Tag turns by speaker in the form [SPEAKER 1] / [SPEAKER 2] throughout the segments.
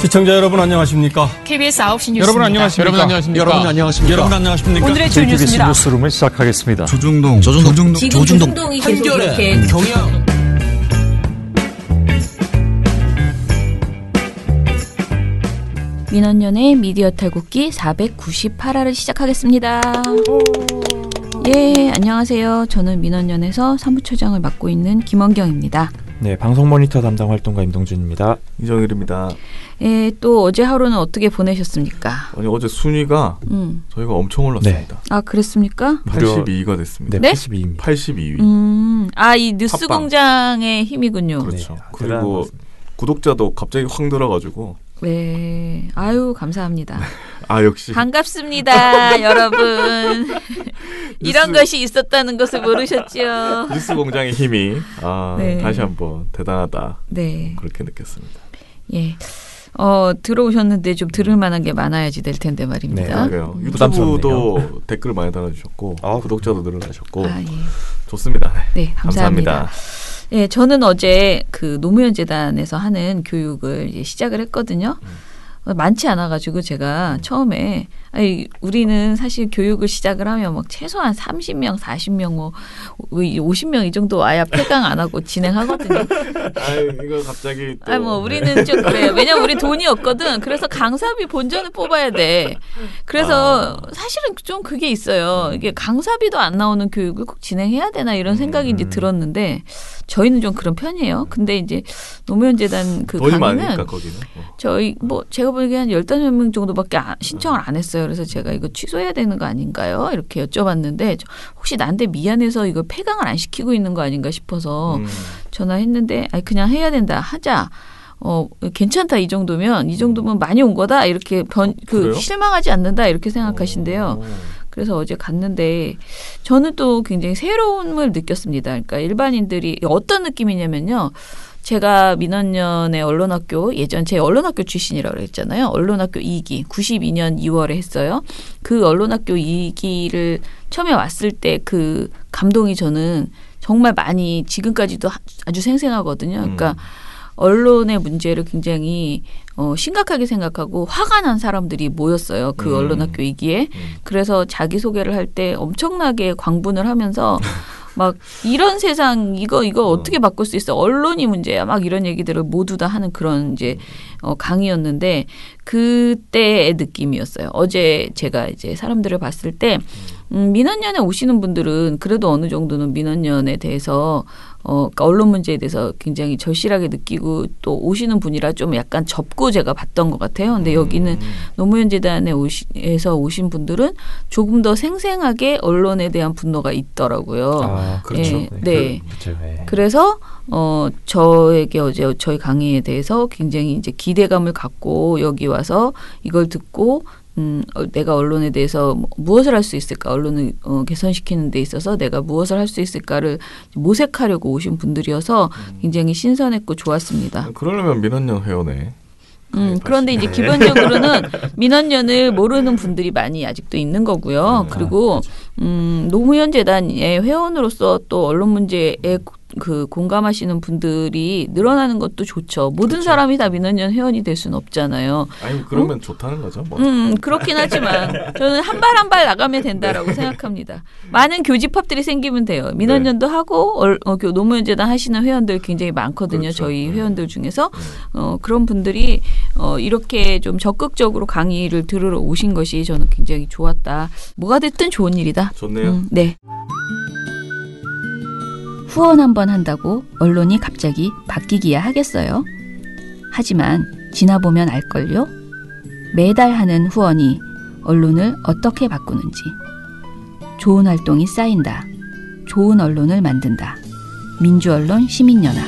[SPEAKER 1] 시청자 여러분 안녕하십니까?
[SPEAKER 2] KBS 9시 뉴스입니다.
[SPEAKER 1] 여러분 안녕하십니까?
[SPEAKER 3] 여러분 안녕하십니까?
[SPEAKER 1] 여러분 안녕하십니까? 여러분 안녕하십니까?
[SPEAKER 2] 오늘의 주 뉴스입니다.
[SPEAKER 4] 뉴스룸을 시작하겠습니다.
[SPEAKER 5] 조중동
[SPEAKER 6] 조중동이 계속 이렇게
[SPEAKER 5] 경영
[SPEAKER 6] 민원연의 미디어 탈곡기 498화를 시작하겠습니다. 예, 안녕하세요. 저는 민원연에서 사무처장을 맡고 있는 김원경입니다.
[SPEAKER 4] 네, 방송 모니터 담당 활동가 임동준입니다.
[SPEAKER 5] 이정일입니다.
[SPEAKER 6] 예, 또 어제 하루는 어떻게 보내셨습니까?
[SPEAKER 5] 아니 어제 순위가 저희가 엄청 올랐습니다.
[SPEAKER 6] 아, 그랬습니까?
[SPEAKER 5] 82위가 됐습니다.
[SPEAKER 6] 네?
[SPEAKER 4] 82위입니다.
[SPEAKER 5] 82위.
[SPEAKER 6] 아, 이 뉴스공장의 힘이군요.
[SPEAKER 5] 그렇죠.
[SPEAKER 4] 네,
[SPEAKER 5] 그리고 구독자도 갑자기 확 늘어가지고.
[SPEAKER 6] 네, 아유 감사합니다.
[SPEAKER 5] 아 역시
[SPEAKER 6] 반갑습니다, 여러분. 이런 것이 있었다는 것을 모르셨죠?
[SPEAKER 5] 뉴스공장의 힘이
[SPEAKER 6] 네.
[SPEAKER 5] 다시 한번 대단하다.
[SPEAKER 6] 네,
[SPEAKER 5] 그렇게 느꼈습니다.
[SPEAKER 6] 예. 들어오셨는데 좀 들을 만한 게 많아야지 될 텐데 말입니다.
[SPEAKER 4] 네,
[SPEAKER 5] 그래요.
[SPEAKER 4] 부담스럽네요.
[SPEAKER 5] 유튜브도 댓글 많이 달아주셨고 구독자도 늘어나셨고
[SPEAKER 6] 아, 예.
[SPEAKER 5] 좋습니다.
[SPEAKER 6] 네, 감사합니다.
[SPEAKER 5] 감사합니다.
[SPEAKER 6] 예, 저는 어제 그 노무현 재단에서 하는 교육을 이제 시작을 했거든요. 많지 않아가지고 제가 처음에 우리는 사실 교육을 시작을 하면 막 최소한 30명, 40명, 뭐 50명 이 정도 와야 폐강 안 하고 진행하거든요.
[SPEAKER 5] 이거 갑자기 또.
[SPEAKER 6] 뭐 우리는 좀 그래요. 왜냐면 우리 돈이 없거든. 그래서 강사비 본전을 뽑아야 돼. 그래서 사실은 좀 그게 있어요. 이게 강사비도 안 나오는 교육을 꼭 진행해야 되나 이런 생각이 이제 들었는데 저희는 좀 그런 편이에요. 근데 이제 노무현 재단 그
[SPEAKER 5] 돈이
[SPEAKER 6] 강의는
[SPEAKER 5] 많으니까 거기는.
[SPEAKER 6] 저희 뭐 제가 보기에 한 15명 정도밖에 신청을 안 했어요. 그래서 제가 이거 취소해야 되는 거 아닌가요? 이렇게 여쭤봤는데 혹시 나한테 미안해서 이거 폐강을 안 시키고 있는 거 아닌가 싶어서 전화했는데 그냥 해야 된다. 하자. 괜찮다. 이 정도면 많이 온 거다. 이렇게 실망하지 않는다. 이렇게 생각하신대요. 그래서 어제 갔는데 저는 또 굉장히 새로움을 느꼈습니다. 그러니까 일반인들이 어떤 느낌이냐면요. 제가 민원연의 언론학교 예전 제 언론학교 출신이라고 그랬잖아요. 언론학교 2기 92년 2월에 했어요. 그 언론학교 2기를 처음에 왔을 때 그 감동이 저는 정말 많이 지금까지도 아주 생생하거든요. 그러니까 언론의 문제를 굉장히 심각하게 생각하고 화가 난 사람들이 모였어요. 그 언론학교 2기에. 그래서 자기소개를 할 때 엄청나게 광분을 하면서 막 이런 세상 이거 어떻게 바꿀 수 있어? 언론이 문제야. 막 이런 얘기들을 모두 다 하는 그런 이제 강의였는데 그때의 느낌이었어요. 어제 제가 이제 사람들을 봤을 때 민원연에 오시는 분들은 그래도 어느 정도는 민원연에 대해서 그러니까 언론 문제에 대해서 굉장히 절실하게 느끼고 또 오시는 분이라 좀 약간 접고 제가 봤던 것 같아요. 근데 여기는 노무현 재단에 에서 오신 분들은 조금 더 생생하게 언론에 대한 분노가 있더라고요.
[SPEAKER 4] 아, 그렇죠.
[SPEAKER 6] 예, 네.
[SPEAKER 4] 그렇죠. 네.
[SPEAKER 6] 그래서 저에게 어제 저희 강의에 대해서 굉장히 이제 기대감을 갖고 여기 와서 이걸 듣고 내가 언론에 대해서 무엇을 할 수 있을까? 언론을 개선시키는 데 있어서 내가 무엇을 할 수 있을까를 모색하려고 오신 분들이어서 굉장히 신선했고 좋았습니다.
[SPEAKER 5] 그러려면 민원연 회원에.
[SPEAKER 6] 그런데 이제 기본적으로는 민원연을 모르는 분들이 많이 아직도 있는 거고요. 그리고 노무현 재단의 회원으로서 또 언론 문제에 공감하시는 분들이 늘어나는 것도 좋죠. 모든 사람이 다 민원연 회원이 될 수는 없잖아요.
[SPEAKER 5] 아니 그러면 좋다는 거죠. 뭐.
[SPEAKER 6] 그렇긴 하지만 저는 한 발 한 발 나가면 된다라고 생각합니다. 많은 교집합들이 생기면 돼요. 민원연도 하고 노무현 재단 하시는 회원들 굉장히 많거든요.
[SPEAKER 5] 그렇죠.
[SPEAKER 6] 저희 회원들 중에서 그런 분들이 이렇게 좀 적극적으로 강의를 들으러 오신 것이 저는 굉장히 좋았다. 뭐가 됐든 좋은 일이다.
[SPEAKER 5] 좋네요.
[SPEAKER 6] 네. 후원 한번 한다고 언론이 갑자기 바뀌기야 하겠어요. 하지만 지나보면 알걸요. 매달 하는 후원이 언론을 어떻게 바꾸는지. 좋은 활동이 쌓인다. 좋은 언론을 만든다. 민주언론 시민연합.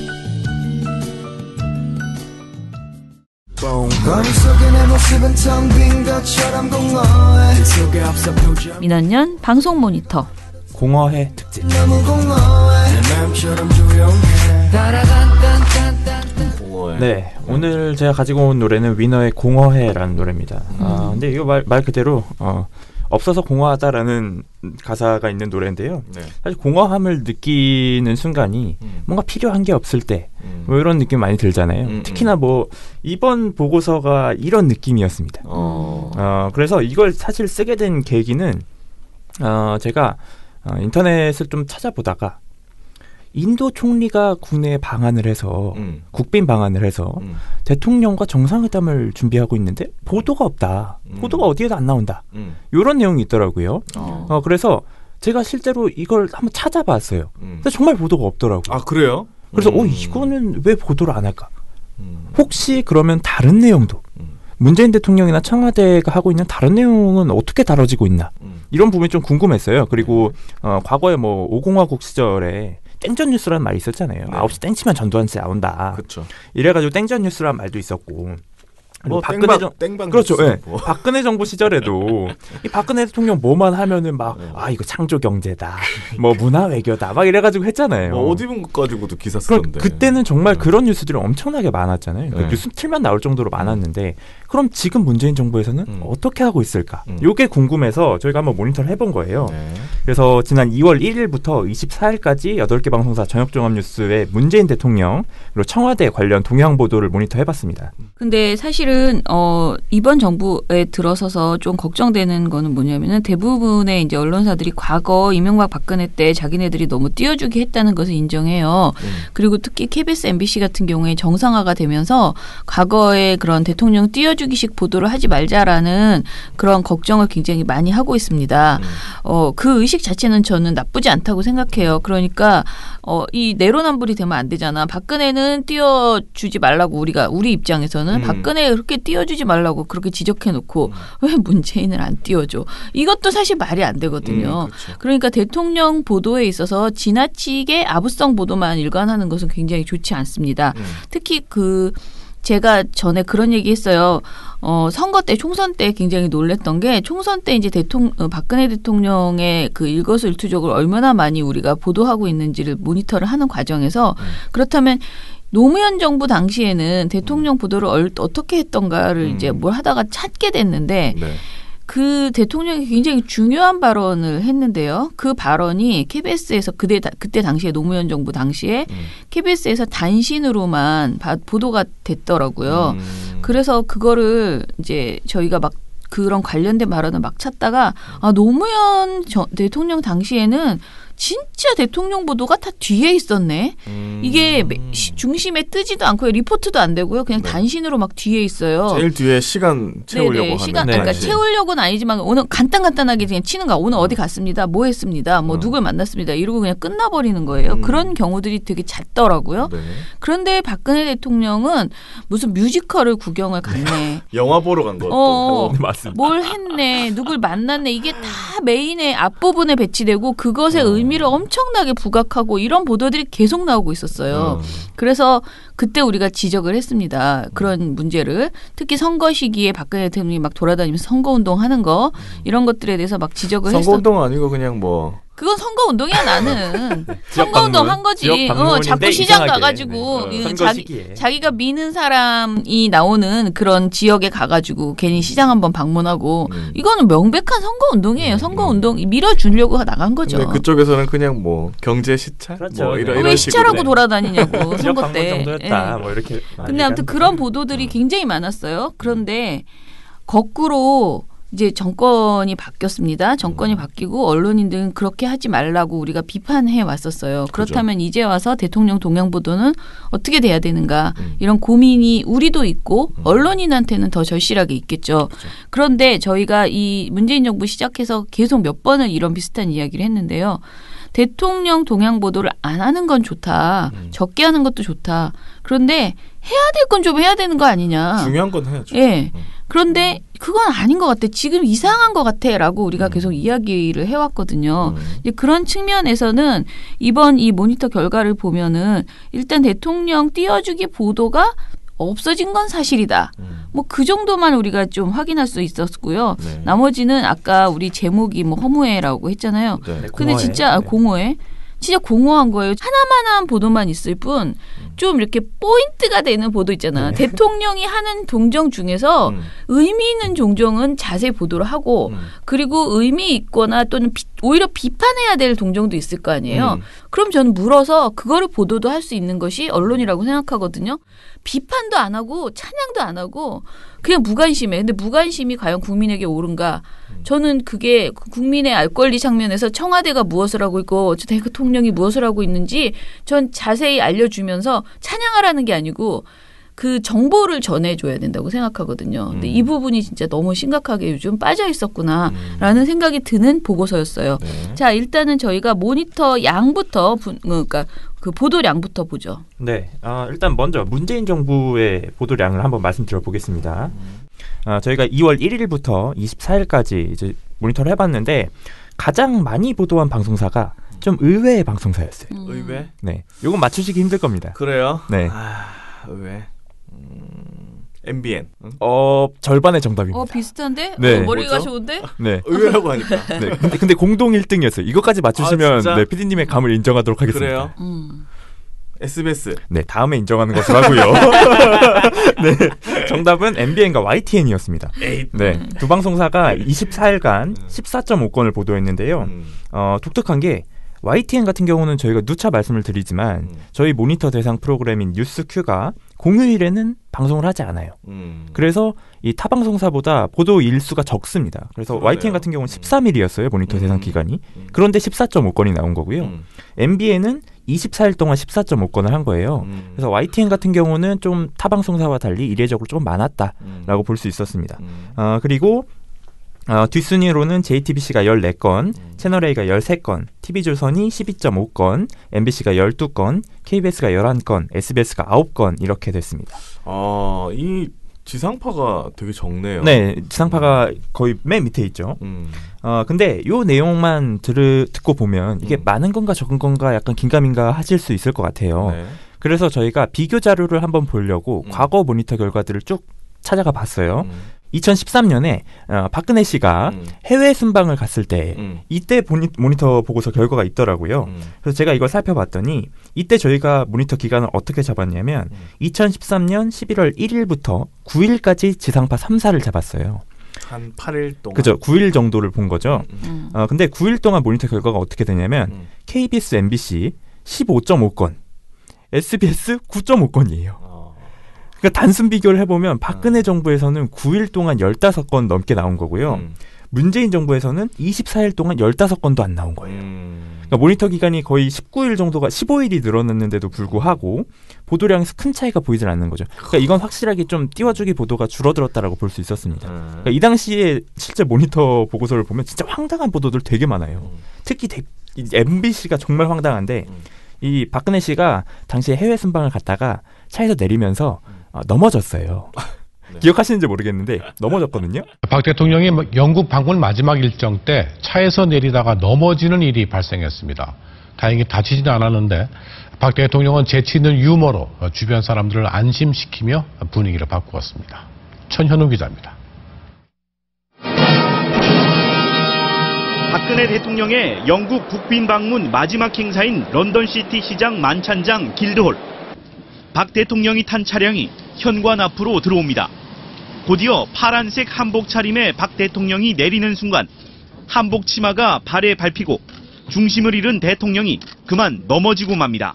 [SPEAKER 6] 민원연 방송 모니터
[SPEAKER 4] 공허해 특집.
[SPEAKER 5] 공허해.
[SPEAKER 4] 네, 오늘 제가 가지고 온 노래는 위너의 공허해라는 노래입니다. 근데 이거 말 그대로 없어서 공허하다라는 가사가 있는 노래인데요.
[SPEAKER 5] 네.
[SPEAKER 4] 사실 공허함을 느끼는 순간이 뭔가 필요한 게 없을 때 뭐 이런 느낌 많이 들잖아요. 특히나 뭐 이번 보고서가 이런 느낌이었습니다. 그래서 이걸 사실 쓰게 된 계기는 제가 인터넷을 좀 찾아보다가 인도 총리가 국내에 방한을 해서 국빈 방한을 해서 대통령과 정상회담을 준비하고 있는데 보도가 없다. 보도가 어디에도 안 나온다. 이런 내용이 있더라고요. 그래서 제가 실제로 이걸 한번 찾아봤어요. 근데 정말 보도가 없더라고요.
[SPEAKER 5] 아 그래요?
[SPEAKER 4] 그래서 이거는 왜 보도를 안 할까? 혹시 그러면 다른 내용도 문재인 대통령이나 청와대가 하고 있는 다른 내용은 어떻게 다뤄지고 있나? 이런 부분이 좀 궁금했어요. 그리고 과거에 뭐 5공화국 시절에 땡전 뉴스라는 말이 있었잖아요.
[SPEAKER 5] 네.
[SPEAKER 4] 9시 땡치면 전두환씨 나온다.
[SPEAKER 5] 그렇죠.
[SPEAKER 4] 이래가지고 땡전 뉴스라는 말도 있었고.
[SPEAKER 5] 뭐 땡방
[SPEAKER 4] 그렇죠. 예.
[SPEAKER 5] 뭐.
[SPEAKER 4] 박근혜 정부 시절에도 이 박근혜 대통령 뭐만 하면은 막 이거 창조 경제다, 뭐 문화 외교다, 막 이래가지고 했잖아요.
[SPEAKER 5] 뭐 어디 본 것 가지고도 기사 쓰던데.
[SPEAKER 4] 그때는 정말 그런 뉴스들이 엄청나게 많았잖아요.
[SPEAKER 5] 네.
[SPEAKER 4] 뉴스 틀면 나올 정도로 많았는데 그럼 지금 문재인 정부에서는 어떻게 하고 있을까? 이게 궁금해서 저희가 한번 모니터를 해본 거예요.
[SPEAKER 5] 네.
[SPEAKER 4] 그래서 지난 2월 1일부터 24일까지 8개 방송사 저녁 종합 뉴스의 문재인 대통령 그리고 청와대 관련 동향 보도를 모니터 해봤습니다.
[SPEAKER 6] 근데 사실은 이번 정부에 들어서서 좀 걱정되는 거는 뭐냐면은 대부분의 이제 언론사들이 과거 이명박 박근혜 때 자기네들이 너무 띄워주기 했다는 것을 인정해요. 그리고 특히 KBS, MBC 같은 경우에 정상화가 되면서 과거에 그런 대통령 띄워주기식 보도를 하지 말자라는 그런 걱정을 굉장히 많이 하고 있습니다. 그 의식 자체는 저는 나쁘지 않다고 생각해요. 그러니까 이 내로남불이 되면 안 되잖아. 박근혜는 띄워주지 말라고 우리 입장에서는 박근혜 그렇게 띄워주지 말라고 그렇게 지적해놓고 왜 문재인을 안 띄워줘? 이것도 사실 말이 안 되거든요.
[SPEAKER 5] 그렇죠.
[SPEAKER 6] 그러니까 대통령 보도에 있어서 지나치게 아부성 보도만 일관하는 것은 굉장히 좋지 않습니다. 특히 제가 전에 그런 얘기 했어요. 선거 때, 총선 때 굉장히 놀랬던 게 총선 때 이제 박근혜 대통령의 그 일거수일투족을 얼마나 많이 우리가 보도하고 있는지를 모니터를 하는 과정에서 그렇다면 노무현 정부 당시에는 대통령 보도를 어떻게 했던가를 이제 뭘 하다가 찾게 됐는데
[SPEAKER 5] 네.
[SPEAKER 6] 그 대통령이 굉장히 중요한 발언을 했는데요. 그 발언이 KBS에서 그때 당시에 노무현 정부 당시에 KBS에서 단신으로만 보도가 됐더라고요. 그래서 그거를 이제 저희가 막 그런 관련된 발언을 막 찾다가 노무현 대통령 당시에는 진짜 대통령 보도가 다 뒤에 있었네. 이게 중심에 뜨지도 않고요. 리포트도 안 되고요. 그냥
[SPEAKER 5] 네.
[SPEAKER 6] 단신으로 막 뒤에 있어요.
[SPEAKER 5] 제일 뒤에 시간 채우려고 하는.
[SPEAKER 6] 그러니까 채우려고는 아니지만 오늘 간단하게 그냥 치는 거야. 오늘 어디 갔습니다. 뭐 했습니다. 뭐 누굴 만났습니다. 이러고 그냥 끝나버리는 거예요. 그런 경우들이 되게 잦더라고요.
[SPEAKER 5] 네.
[SPEAKER 6] 그런데 박근혜 대통령은 무슨 뮤지컬을 구경을 갔네.
[SPEAKER 5] 영화 보러 간 것도.
[SPEAKER 4] 맞습니다.
[SPEAKER 6] 뭘 했네. 누굴 만났네. 이게 다 메인의 앞부분에 배치되고 그것의 의미를 엄청나게 부각하고 이런 보도들이 계속 나오고 있었어요. 그래서 그때 우리가 지적을 했습니다. 그런 문제를. 특히 선거 시기에 박근혜 대통령이 막 돌아다니면서 선거운동 하는 거 이런 것들에 대해서 막 지적을 했어.
[SPEAKER 5] 선거운동 아니고 그냥 뭐.
[SPEAKER 6] 그건 선거운동이야 나는.
[SPEAKER 4] 지역
[SPEAKER 6] 선거운동
[SPEAKER 4] 방문,
[SPEAKER 6] 한 거지.
[SPEAKER 4] 지역 방문인데
[SPEAKER 6] 자꾸 시장
[SPEAKER 4] 이상하게.
[SPEAKER 6] 가가지고
[SPEAKER 4] 선거 시기에.
[SPEAKER 6] 자기가 미는 사람이 나오는 그런 지역에 가가지고 괜히 시장 한번 방문하고 이거는 명백한 선거운동이에요. 선거운동 밀어주려고 나간 거죠.
[SPEAKER 5] 근데 그쪽에서는 그냥 뭐 경제 시찰?
[SPEAKER 4] 그렇죠.
[SPEAKER 5] 뭐 이런
[SPEAKER 6] 왜
[SPEAKER 5] 식으로.
[SPEAKER 6] 시찰하고 돌아다니냐고
[SPEAKER 4] 지역
[SPEAKER 6] 선거
[SPEAKER 4] 방문
[SPEAKER 6] 때.
[SPEAKER 4] 정도였다.
[SPEAKER 6] 예.
[SPEAKER 4] 뭐 이렇게.
[SPEAKER 6] 근데 아무튼 그런 보도들이 굉장히 많았어요. 그런데 거꾸로 이제 정권이 바뀌었습니다. 정권이 바뀌고 언론인들은 그렇게 하지 말라고 우리가 비판해 왔었어요. 그렇다면 이제 와서 대통령 동향 보도는 어떻게 돼야 되는가 이런 고민이 우리도 있고 언론인한테는 더 절실하게 있겠죠. 그런데 저희가 이 문재인 정부 시작해서 계속 몇 번을 이런 비슷한 이야기를 했는데요. 대통령 동향 보도를 안 하는 건 좋다. 적게 하는 것도 좋다. 그런데 해야 될 건 좀 해야 되는 거 아니냐.
[SPEAKER 5] 중요한 건 해야죠.
[SPEAKER 6] 예. 그런데 그건 아닌 것 같아. 지금 이상한 것 같아라고 우리가 계속 이야기를 해왔거든요. 이제 그런 측면에서는 이번 이 모니터 결과를 보면은 일단 대통령 띄워주기 보도가 없어진 건 사실이다. 뭐 그 정도만 우리가 좀 확인할 수 있었고요.
[SPEAKER 5] 네.
[SPEAKER 6] 나머지는 아까 우리 제목이 뭐 허무해라고 했잖아요.
[SPEAKER 5] 네.
[SPEAKER 6] 근데 진짜 공허해. 진짜 공허한 거예요. 하나만한 보도만 있을 뿐 좀 이렇게 포인트가 되는 보도 있잖아. 대통령이 하는 동정 중에서 의미 있는 동정은 자세히 보도를 하고 그리고 의미 있거나 또는 오히려 비판해야 될 동정도 있을 거 아니에요. 그럼 저는 물어서 그거를 보도도 할 수 있는 것이 언론이라고 생각하거든요. 비판도 안 하고 찬양도 안 하고 그냥 무관심해. 근데 무관심이 과연 국민에게 옳은가? 저는 그게 국민의 알 권리 장면에서 청와대가 무엇을 하고 있고 대통령이 무엇을 하고 있는지 전 자세히 알려주면서 찬양하라는 게 아니고 그 정보를 전해줘야 된다고 생각하거든요. 근데 이 부분이 진짜 너무 심각하게 요즘 빠져 있었구나라는 생각이 드는 보고서였어요.
[SPEAKER 5] 네.
[SPEAKER 6] 자, 일단은 저희가 모니터 양부터 그러니까 그 보도량부터 보죠.
[SPEAKER 4] 네, 일단 먼저 문재인 정부의 보도량을 한번 말씀드려 보겠습니다. 저희가 2월 1일부터 24일까지 이제 모니터를 해봤는데 가장 많이 보도한 방송사가 좀 의외의 방송사였어요.
[SPEAKER 5] 의외?
[SPEAKER 4] 네, 이건 맞추시기 힘들 겁니다.
[SPEAKER 5] 그래요?
[SPEAKER 4] 네.
[SPEAKER 5] 의외. MBN.
[SPEAKER 4] 절반의 정답입니다.
[SPEAKER 6] 비슷한데?
[SPEAKER 4] 네.
[SPEAKER 6] 머리가
[SPEAKER 5] 뭐죠?
[SPEAKER 6] 좋은데?
[SPEAKER 4] 네.
[SPEAKER 5] 의외라고 하니까.
[SPEAKER 4] 네. 근데 공동 1등이었어요. 이것까지 맞추시면
[SPEAKER 5] 진짜?
[SPEAKER 4] 네, PD님의 감을 인정하도록 하겠습니다.
[SPEAKER 5] 그래요? SBS.
[SPEAKER 4] 네, 다음에 인정하는 것으로 하고요. 네, 정답은 MBN과 YTN이었습니다. 네, 두 방송사가 24일간 14.5건을 보도했는데요. 독특한 게 YTN 같은 경우는 저희가 누차 말씀을 드리지만 저희 모니터 대상 프로그램인 뉴스큐가 공휴일에는 방송을 하지 않아요. 그래서 이 타 방송사보다 보도 일수가 적습니다. 그래서
[SPEAKER 5] 그러네요.
[SPEAKER 4] YTN 같은 경우는 13일이었어요. 모니터 대상 기간이. 그런데 14.5건이 나온 거고요. MBN은 24일 동안 14.5건을 한 거예요. 그래서 YTN 같은 경우는 좀 타 방송사와 달리 이례적으로 좀 많았다라고 볼 수 있었습니다. 그리고 뒷순위로는 JTBC가 14건, 채널A가 13건, TV조선이 12.5건, MBC가 12건, KBS가 11건, SBS가 9건 이렇게 됐습니다.
[SPEAKER 5] 이 지상파가 되게 적네요.
[SPEAKER 4] 네, 지상파가 거의 맨 밑에 있죠. 근데 요 내용만 듣고 보면 이게 많은 건가 적은 건가 약간 긴가민가 하실 수 있을 것 같아요.
[SPEAKER 5] 네.
[SPEAKER 4] 그래서 저희가 비교 자료를 한번 보려고 과거 모니터 결과들을 쭉 찾아가 봤어요. 2013년에 박근혜 씨가 해외 순방을 갔을 때 이때 모니터 보고서 결과가 있더라고요. 그래서 제가 이걸 살펴봤더니 이때 저희가 모니터 기간을 어떻게 잡았냐면 2013년 11월 1일부터 9일까지 지상파 3사를 잡았어요.
[SPEAKER 5] 한 8일 동안.
[SPEAKER 4] 그죠. 9일 정도를 본 거죠. 근데 9일 동안 모니터 결과가 어떻게 되냐면 KBS, MBC 15.5건, SBS 9.5건이에요. 그러니까 단순 비교를 해보면 박근혜 정부에서는 9일 동안 15건 넘게 나온 거고요. 문재인 정부에서는 24일 동안 15건도 안 나온 거예요. 그러니까 모니터 기간이 거의 19일 정도가 15일이 늘어났는데도 불구하고 보도량에서 큰 차이가 보이질 않는 거죠. 그러니까 이건 확실하게 좀 띄워주기 보도가 줄어들었다라고 볼 수 있었습니다. 그러니까 이 당시에 실제 모니터 보고서를 보면 진짜 황당한 보도들 되게 많아요. 특히 MBC가 정말 황당한데 이 박근혜 씨가 당시에 해외 순방을 갔다가 차에서 내리면서 넘어졌어요.
[SPEAKER 5] 네.
[SPEAKER 4] 기억하시는지 모르겠는데 넘어졌거든요.
[SPEAKER 2] 박 대통령이 영국 방문 마지막 일정 때 차에서 내리다가 넘어지는 일이 발생했습니다. 다행히 다치지는 않았는데 박 대통령은 재치 있는 유머로 주변 사람들을 안심시키며 분위기를 바꾸었습니다. 천현우 기자입니다.
[SPEAKER 3] 박근혜 대통령의 영국 국빈 방문 마지막 행사인 런던시티 시장 만찬장 길드홀. 박 대통령이 탄 차량이 현관 앞으로 들어옵니다. 곧이어 파란색 한복 차림의 박 대통령이 내리는 순간 한복 치마가 발에 밟히고 중심을 잃은 대통령이 그만 넘어지고 맙니다.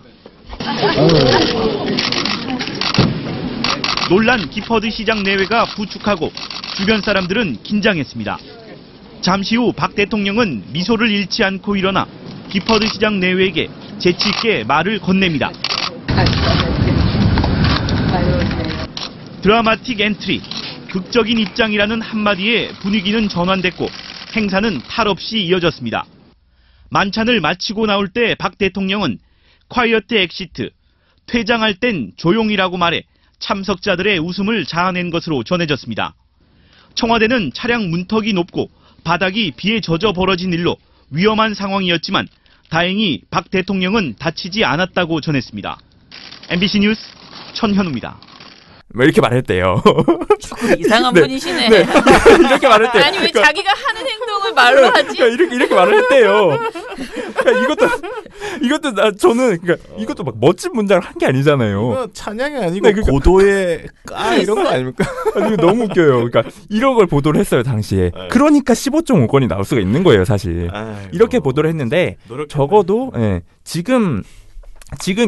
[SPEAKER 3] 놀란 기퍼드 시장 내외가 부축하고 주변 사람들은 긴장했습니다. 잠시 후 박 대통령은 미소를 잃지 않고 일어나 기퍼드 시장 내외에게 재치 있게 말을 건넵니다. 드라마틱 엔트리, 극적인 입장이라는 한마디에 분위기는 전환됐고 행사는 탈 없이 이어졌습니다. 만찬을 마치고 나올 때 박 대통령은 콰이어트 엑시트, 퇴장할 땐 조용이라고 말해 참석자들의 웃음을 자아낸 것으로 전해졌습니다. 청와대는 차량 문턱이 높고 바닥이 비에 젖어 벌어진 일로 위험한 상황이었지만 다행히 박 대통령은 다치지 않았다고 전했습니다. MBC 뉴스 천현우입니다.
[SPEAKER 4] 뭐 이렇게 말했대요.
[SPEAKER 6] 이상한
[SPEAKER 4] 네.
[SPEAKER 6] 분이시네.
[SPEAKER 4] 네. 이렇게 말했대요.
[SPEAKER 6] 아니 왜 자기가 하는 행동을 말로 하지?
[SPEAKER 4] 이렇게 말을 했대요. 그러니까 저는 그러니까 이것도 막 멋진 문장을 한 게 아니잖아요.
[SPEAKER 5] 이거 찬양이 아니고
[SPEAKER 4] 네, 그러니까
[SPEAKER 5] 고도의 이런 거 아닙니까?
[SPEAKER 4] 아니, 너무 웃겨요. 그러니까 이런 걸 보도를 했어요 당시에.
[SPEAKER 5] 네.
[SPEAKER 4] 그러니까 15.5건이 나올 수가 있는 거예요 사실.
[SPEAKER 5] 아이고.
[SPEAKER 4] 이렇게 보도를 했는데
[SPEAKER 5] 노력했네.
[SPEAKER 4] 적어도 지금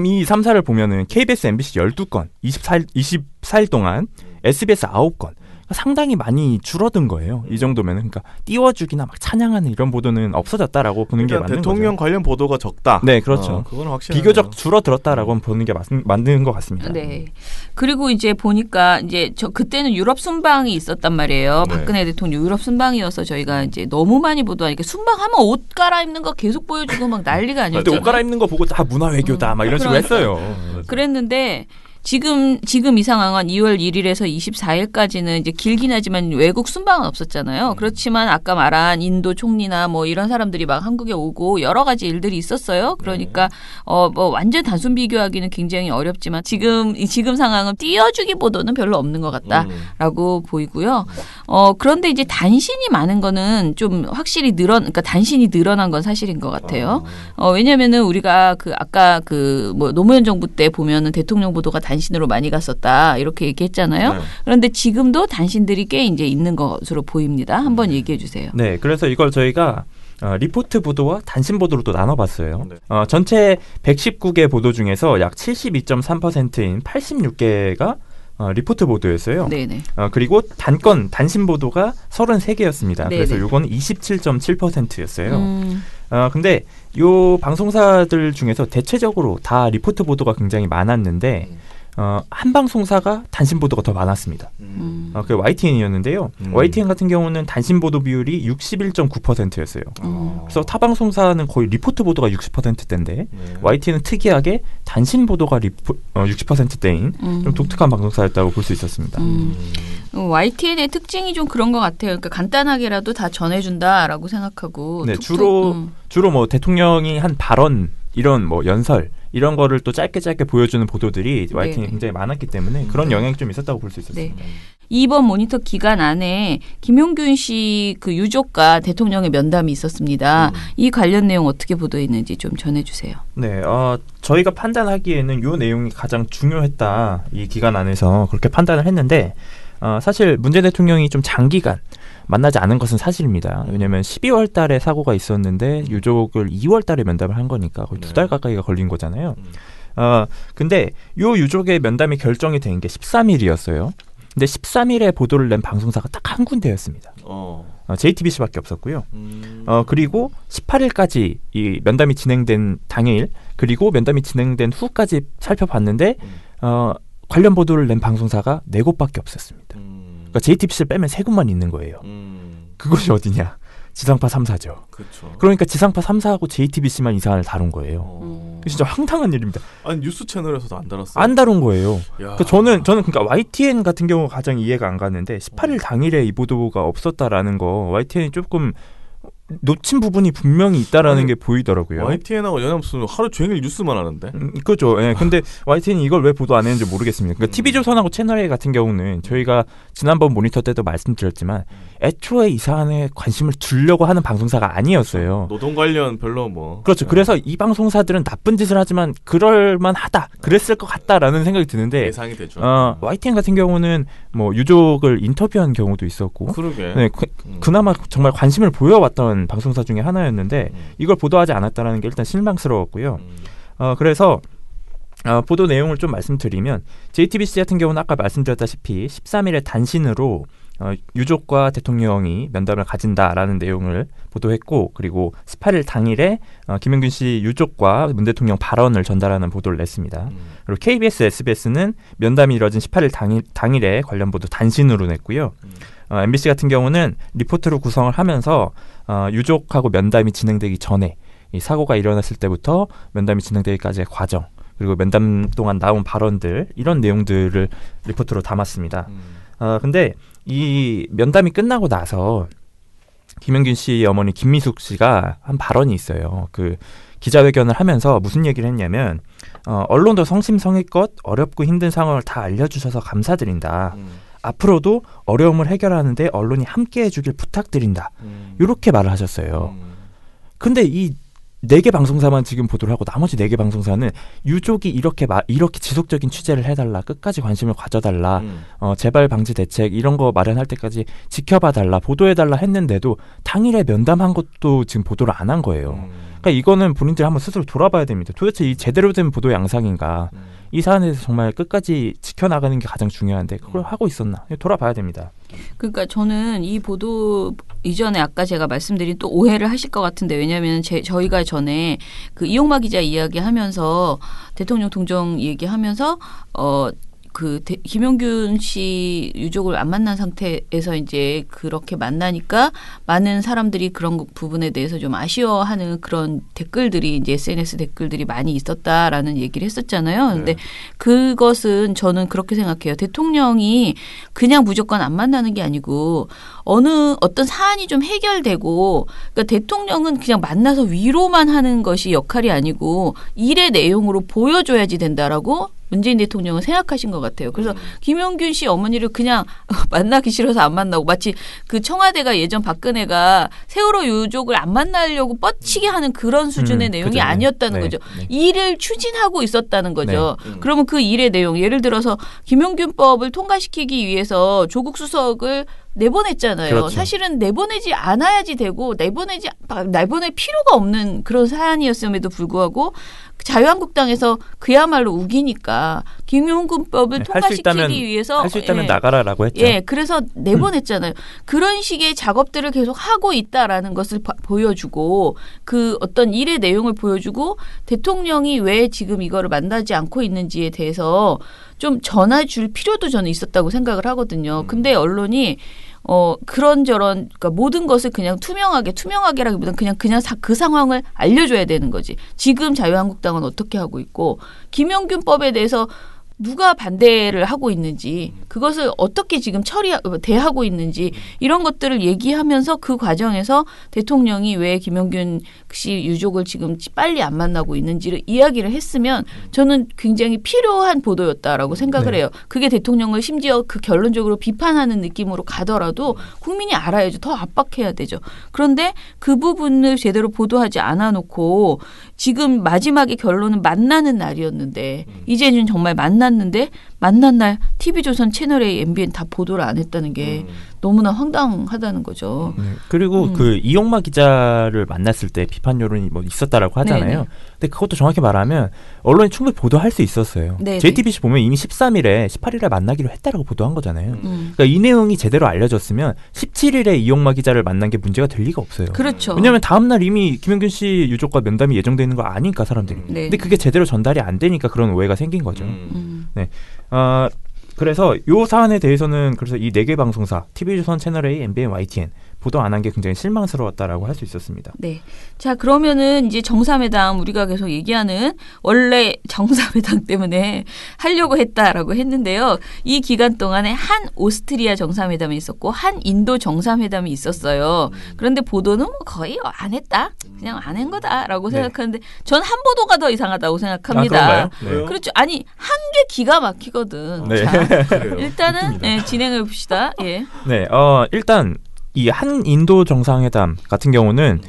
[SPEAKER 4] 이 3사를 보면은 KBS, MBC 12건, 24일 동안 SBS 9건. 상당히 많이 줄어든 거예요. 이 정도면은. 그러니까 띄워주기나 막 찬양하는 이런 보도는 없어졌다라고 보는 게 맞는
[SPEAKER 5] 대통령
[SPEAKER 4] 거죠.
[SPEAKER 5] 관련 보도가 적다.
[SPEAKER 4] 네, 그렇죠.
[SPEAKER 5] 그건 확실히
[SPEAKER 4] 비교적 줄어들었다라고 보는 게 맞는 것 같습니다.
[SPEAKER 6] 네. 그리고 이제 보니까 이제 그때는 유럽 순방이 있었단 말이에요.
[SPEAKER 5] 네.
[SPEAKER 6] 박근혜 대통령 유럽 순방이어서 저희가 이제 너무 많이 보도하니까 순방하면 옷 갈아입는 거 계속 보여주고 막 난리가 아니었잖아요.
[SPEAKER 4] 근데 옷 갈아입는 거 보고 다 문화 외교다 막 이런 식으로
[SPEAKER 6] 그러니까.
[SPEAKER 4] 했어요.
[SPEAKER 6] 그랬는데 지금 이 상황은 2월 1일에서 24일까지는 이제 길긴 하지만 외국 순방은 없었잖아요. 그렇지만 아까 말한 인도 총리나 뭐 이런 사람들이 막 한국에 오고 여러 가지 일들이 있었어요. 그러니까 뭐 완전 단순 비교하기는 굉장히 어렵지만 지금 상황은 띄워주기 보도는 별로 없는 것 같다라고 보이고요. 그런데 이제 단신이 많은 거는 좀 확실히 그러니까 단신이 늘어난 건 사실인 것 같아요. 왜냐면은 우리가 아까 뭐 노무현 정부 때 보면은 대통령 보도가 단신으로 많이 갔었다 이렇게 얘기했잖아요.
[SPEAKER 5] 네.
[SPEAKER 6] 그런데 지금도 단신들이 꽤 이제 있는 것으로 보입니다. 한번 얘기해 주세요.
[SPEAKER 4] 네, 그래서 이걸 저희가 리포트 보도와 단신 보도로 또 나눠봤어요.
[SPEAKER 5] 네.
[SPEAKER 4] 전체 119개 보도 중에서 약 72.3%인 86개가 리포트 보도였어요.
[SPEAKER 6] 네네.
[SPEAKER 4] 그리고 단신 보도가 33개였습니다.
[SPEAKER 6] 네네.
[SPEAKER 4] 그래서 요거는 27.7%였어요. 근데 요 방송사들 중에서 대체적으로 다 리포트 보도가 굉장히 많았는데 한 방송사가 단신 보도가 더 많았습니다. 그 YTN이었는데요. YTN 같은 경우는 단신 보도 비율이 61.9%였어요. 그래서 타 방송사는 거의 리포트 보도가 60%대인데 YTN은 특이하게 단신 보도가 60%대인 좀 독특한 방송사였다고 볼 수 있었습니다.
[SPEAKER 6] YTN의 특징이 좀 그런 것 같아요. 그러니까 간단하게라도 다 전해준다라고 생각하고.
[SPEAKER 4] 네, 주로 뭐 대통령이 한 발언 이런 뭐 연설 이런 거를 또 짧게 보여주는 보도들이 YTN에 굉장히 많았기 때문에 그런 영향이 좀 있었다고 볼 수 있었습니다.
[SPEAKER 6] 네. 이번 모니터 기간 안에 김용균 씨 그 유족과 대통령의 면담이 있었습니다. 이 관련 내용 어떻게 보도했는지 좀 전해주세요.
[SPEAKER 4] 네, 저희가 판단하기에는 이 내용이 가장 중요했다. 이 기간 안에서 그렇게 판단을 했는데 사실 문재인 대통령이 좀 장기간 만나지 않은 것은 사실입니다. 왜냐하면 12월 달에 사고가 있었는데 유족을 2월 달에 면담을 한 거니까 거의 2달 가까이가 걸린 거잖아요. 근데 요 유족의 면담이 결정이 된 게 13일이었어요. 근데 13일에 보도를 낸 방송사가 딱 한 군데였습니다. JTBC밖에 없었고요. 그리고 18일까지 이 면담이 진행된 당일 그리고 면담이 진행된 후까지 살펴봤는데 관련 보도를 낸 방송사가 4곳밖에 없었습니다. 그러니까 JTBC를 빼면 3곳만 있는 거예요. 그곳이 어디냐? 지상파 3사죠.
[SPEAKER 5] 그렇죠.
[SPEAKER 4] 그러니까 지상파 3사하고 JTBC만 이 사안을 다룬 거예요. 진짜 황당한 일입니다.
[SPEAKER 5] 아니 뉴스 채널에서도 안 다뤘어요?
[SPEAKER 4] 안 다룬 거예요.
[SPEAKER 5] 야.
[SPEAKER 4] 저는 그러니까 YTN 같은 경우가 가장 이해가 안 가는데 18일 당일에 이 보도가 없었다라는 거 YTN이 조금 놓친 부분이 분명히 있다라는 게 보이더라고요.
[SPEAKER 5] YTN하고 연합뉴스는 하루 종일 뉴스만 하는데.
[SPEAKER 4] 그렇죠. 예. 근데 YTN이 이걸 왜 보도 안 했는지 모르겠습니다. 그러니까 TV조선하고 채널A 같은 경우는 저희가 지난번 모니터 때도 말씀드렸지만 애초에 이 사안에 관심을 두려고 하는 방송사가 아니었어요.
[SPEAKER 5] 노동 관련 별로 뭐.
[SPEAKER 4] 그렇죠. 그래서 이 방송사들은 나쁜 짓을 하지만 그럴만하다, 그랬을 것 같다라는 생각이 드는데
[SPEAKER 5] 예상이 되죠.
[SPEAKER 4] YTN 같은 경우는 뭐 유족을 인터뷰한 경우도 있었고,
[SPEAKER 5] 그러게.
[SPEAKER 4] 네, 그나마 정말 관심을 보여왔던 방송사 중에 하나였는데 이걸 보도하지 않았다는 게 일단 실망스러웠고요. 그래서 보도 내용을 좀 말씀드리면 JTBC 같은 경우는 아까 말씀드렸다시피 13일에 단신으로 유족과 대통령이 면담을 가진다라는 내용을 보도했고, 그리고 18일 당일에 김용균 씨 유족과 문 대통령 발언을 전달하는 보도를 냈습니다. 그리고 KBS, SBS는 면담이 이뤄진 18일 당일에 관련 보도 단신으로 냈고요. MBC 같은 경우는 리포트로 구성을 하면서 유족하고 면담이 진행되기 전에 이 사고가 일어났을 때부터 면담이 진행되기까지의 과정, 그리고 면담 동안 나온 발언들, 이런 내용들을 리포트로 담았습니다. 근데 이 면담이 끝나고 나서 김용균 씨 어머니 김미숙 씨가 한 발언이 있어요. 그 기자회견을 하면서 무슨 얘기를 했냐면 언론도 성심성의껏 어렵고 힘든 상황을 다 알려주셔서 감사드린다. 앞으로도 어려움을 해결하는데 언론이 함께해 주길 부탁드린다. 이렇게 말을 하셨어요. 근데 이 4개 방송사만 지금 보도를 하고 나머지 4개 방송사는 유족이 이렇게 지속적인 취재를 해달라, 끝까지 관심을 가져달라, 재발 방지 대책 이런 거 마련할 때까지 지켜봐달라, 보도해달라 했는데도 당일에 면담한 것도 지금 보도를 안 한 거예요. 그러니까 이거는 본인들이 한번 스스로 돌아봐야 됩니다. 도대체 이 제대로 된 보도 양상인가? 이 사안에 대해서 정말 끝까지 지켜나가는 게 가장 중요한데 그걸 하고 있었나? 돌아봐야 됩니다.
[SPEAKER 6] 그러니까 저는 이 보도 이전에 아까 제가 말씀드린 또 오해를 하실 것 같은데, 왜냐하면 저희가 전에 그 이용마 기자 이야기하면서 대통령 동정 얘기하면서 김용균 씨 유족을 안 만난 상태에서 이제 그렇게 만나니까 많은 사람들이 그런 부분에 대해서 좀 아쉬워하는 그런 댓글들이 이제 SNS 댓글들이 많이 있었다라는 얘기를 했었잖아요. 근데 그것은 저는 그렇게 생각해요. 대통령이 그냥 무조건 안 만나는 게 아니고 어떤 사안이 좀 해결되고, 그러니까 대통령은 그냥 만나서 위로만 하는 것이 역할이 아니고 일의 내용으로 보여줘야지 된다라고 문재인 대통령은 생각하신 것 같아요. 그래서 김용균 씨 어머니를 그냥 만나기 싫어서 안 만나고, 마치 그 청와대가 예전 박근혜가 세월호 유족을 안 만나려고 뻗치게 하는 그런 수준의 내용이
[SPEAKER 4] 그죠.
[SPEAKER 6] 아니었다는 거죠. 일을 추진하고 있었다는 거죠. 그러면 그 일의 내용, 예를 들어서 김용균법을 통과시키기 위해서 조국 수석을 내보냈잖아요.
[SPEAKER 4] 그렇죠.
[SPEAKER 6] 사실은 내보내지 않아야지 되고 내보낼 필요가 없는 그런 사안이었음에도 불구하고 자유한국당에서 그야말로 우기니까 김용균법을 통과시키기 위해서
[SPEAKER 4] 할 수 있다면 나가라라고 했죠.
[SPEAKER 6] 예, 그래서 내보냈잖아요. 그런 식의 작업들을 계속 하고 있다라는 것을 보여주고, 그 어떤 일의 내용을 보여주고, 대통령이 왜 지금 이거를 만나지 않고 있는지에 대해서 좀 전해줄 필요도 저는 있었다고 생각을 하거든요. 근데 언론이 그런저런, 그러니까 모든 것을 그냥 투명하게라기보다는 그냥 그 상황을 알려줘야 되는 거지. 지금 자유한국당은 어떻게 하고 있고, 김용균법에 대해서 누가 반대를 하고 있는지, 그것을 어떻게 지금 대하고 있는지, 이런 것들을 얘기하면서 그 과정에서 대통령이 왜 김용균 씨 유족을 지금 빨리 안 만나고 있는지를 이야기를 했으면 저는 굉장히 필요한 보도였다라고 생각을 해요. 그게 대통령을 심지어 그 결론적으로 비판하는 느낌으로 가더라도 국민이 알아야죠. 더 압박해야 되죠. 그런데 그 부분을 제대로 보도하지 않아 놓고 지금 마지막에 결론은 만나는 날이었는데, 이제는 정말 만났는데 만난 날 TV조선 채널A, MBN 다 보도를 안 했다는 게 너무나 황당하다는 거죠.
[SPEAKER 4] 그리고 그 이용마 기자를 만났을 때 비판 여론이 뭐 있었다라고 하잖아요.
[SPEAKER 6] 네네.
[SPEAKER 4] 근데 그것도 정확히 말하면 언론이 충분히 보도할 수 있었어요.
[SPEAKER 6] 네네.
[SPEAKER 4] JTBC 보면 이미 13일에 18일에 만나기로 했다라고 보도한 거잖아요. 그러니까 이 내용이 제대로 알려졌으면 17일에 이용마 기자를 만난 게 문제가 될 리가 없어요.
[SPEAKER 6] 그렇죠.
[SPEAKER 4] 왜냐하면 다음 날 이미 김용균 씨 유족과 면담이 예정돼 있는 거 아니까 사람들이.
[SPEAKER 6] 네.
[SPEAKER 4] 근데 그게 제대로 전달이 안 되니까 그런 오해가 생긴 거죠. 네. 그래서 요 사안에 대해서는 그래서 이 4개 방송사 TV조선, 채널A, MBN, YTN 보도 안 한 게 굉장히 실망스러웠다라고 할 수 있었습니다.
[SPEAKER 6] 네. 자, 그러면은 이제 정상회담, 우리가 계속 얘기하는, 원래 정상회담 때문에 하려고 했다라고 했는데요. 이 기간 동안에 한 오스트리아 정상회담이 있었고 한 인도 정상회담이 있었어요. 그런데 보도는 뭐 거의 안 했다. 그냥 안 한 거다라고 생각하는데 전 한 보도가 더 이상하다고 생각합니다.
[SPEAKER 4] 그런가요?
[SPEAKER 6] 그렇죠. 아니, 한 게 기가 막히거든.
[SPEAKER 4] 네.
[SPEAKER 6] 자, 일단은 진행해 봅시다. 예.
[SPEAKER 4] 네. 일단 이 한 인도 정상회담 같은 경우는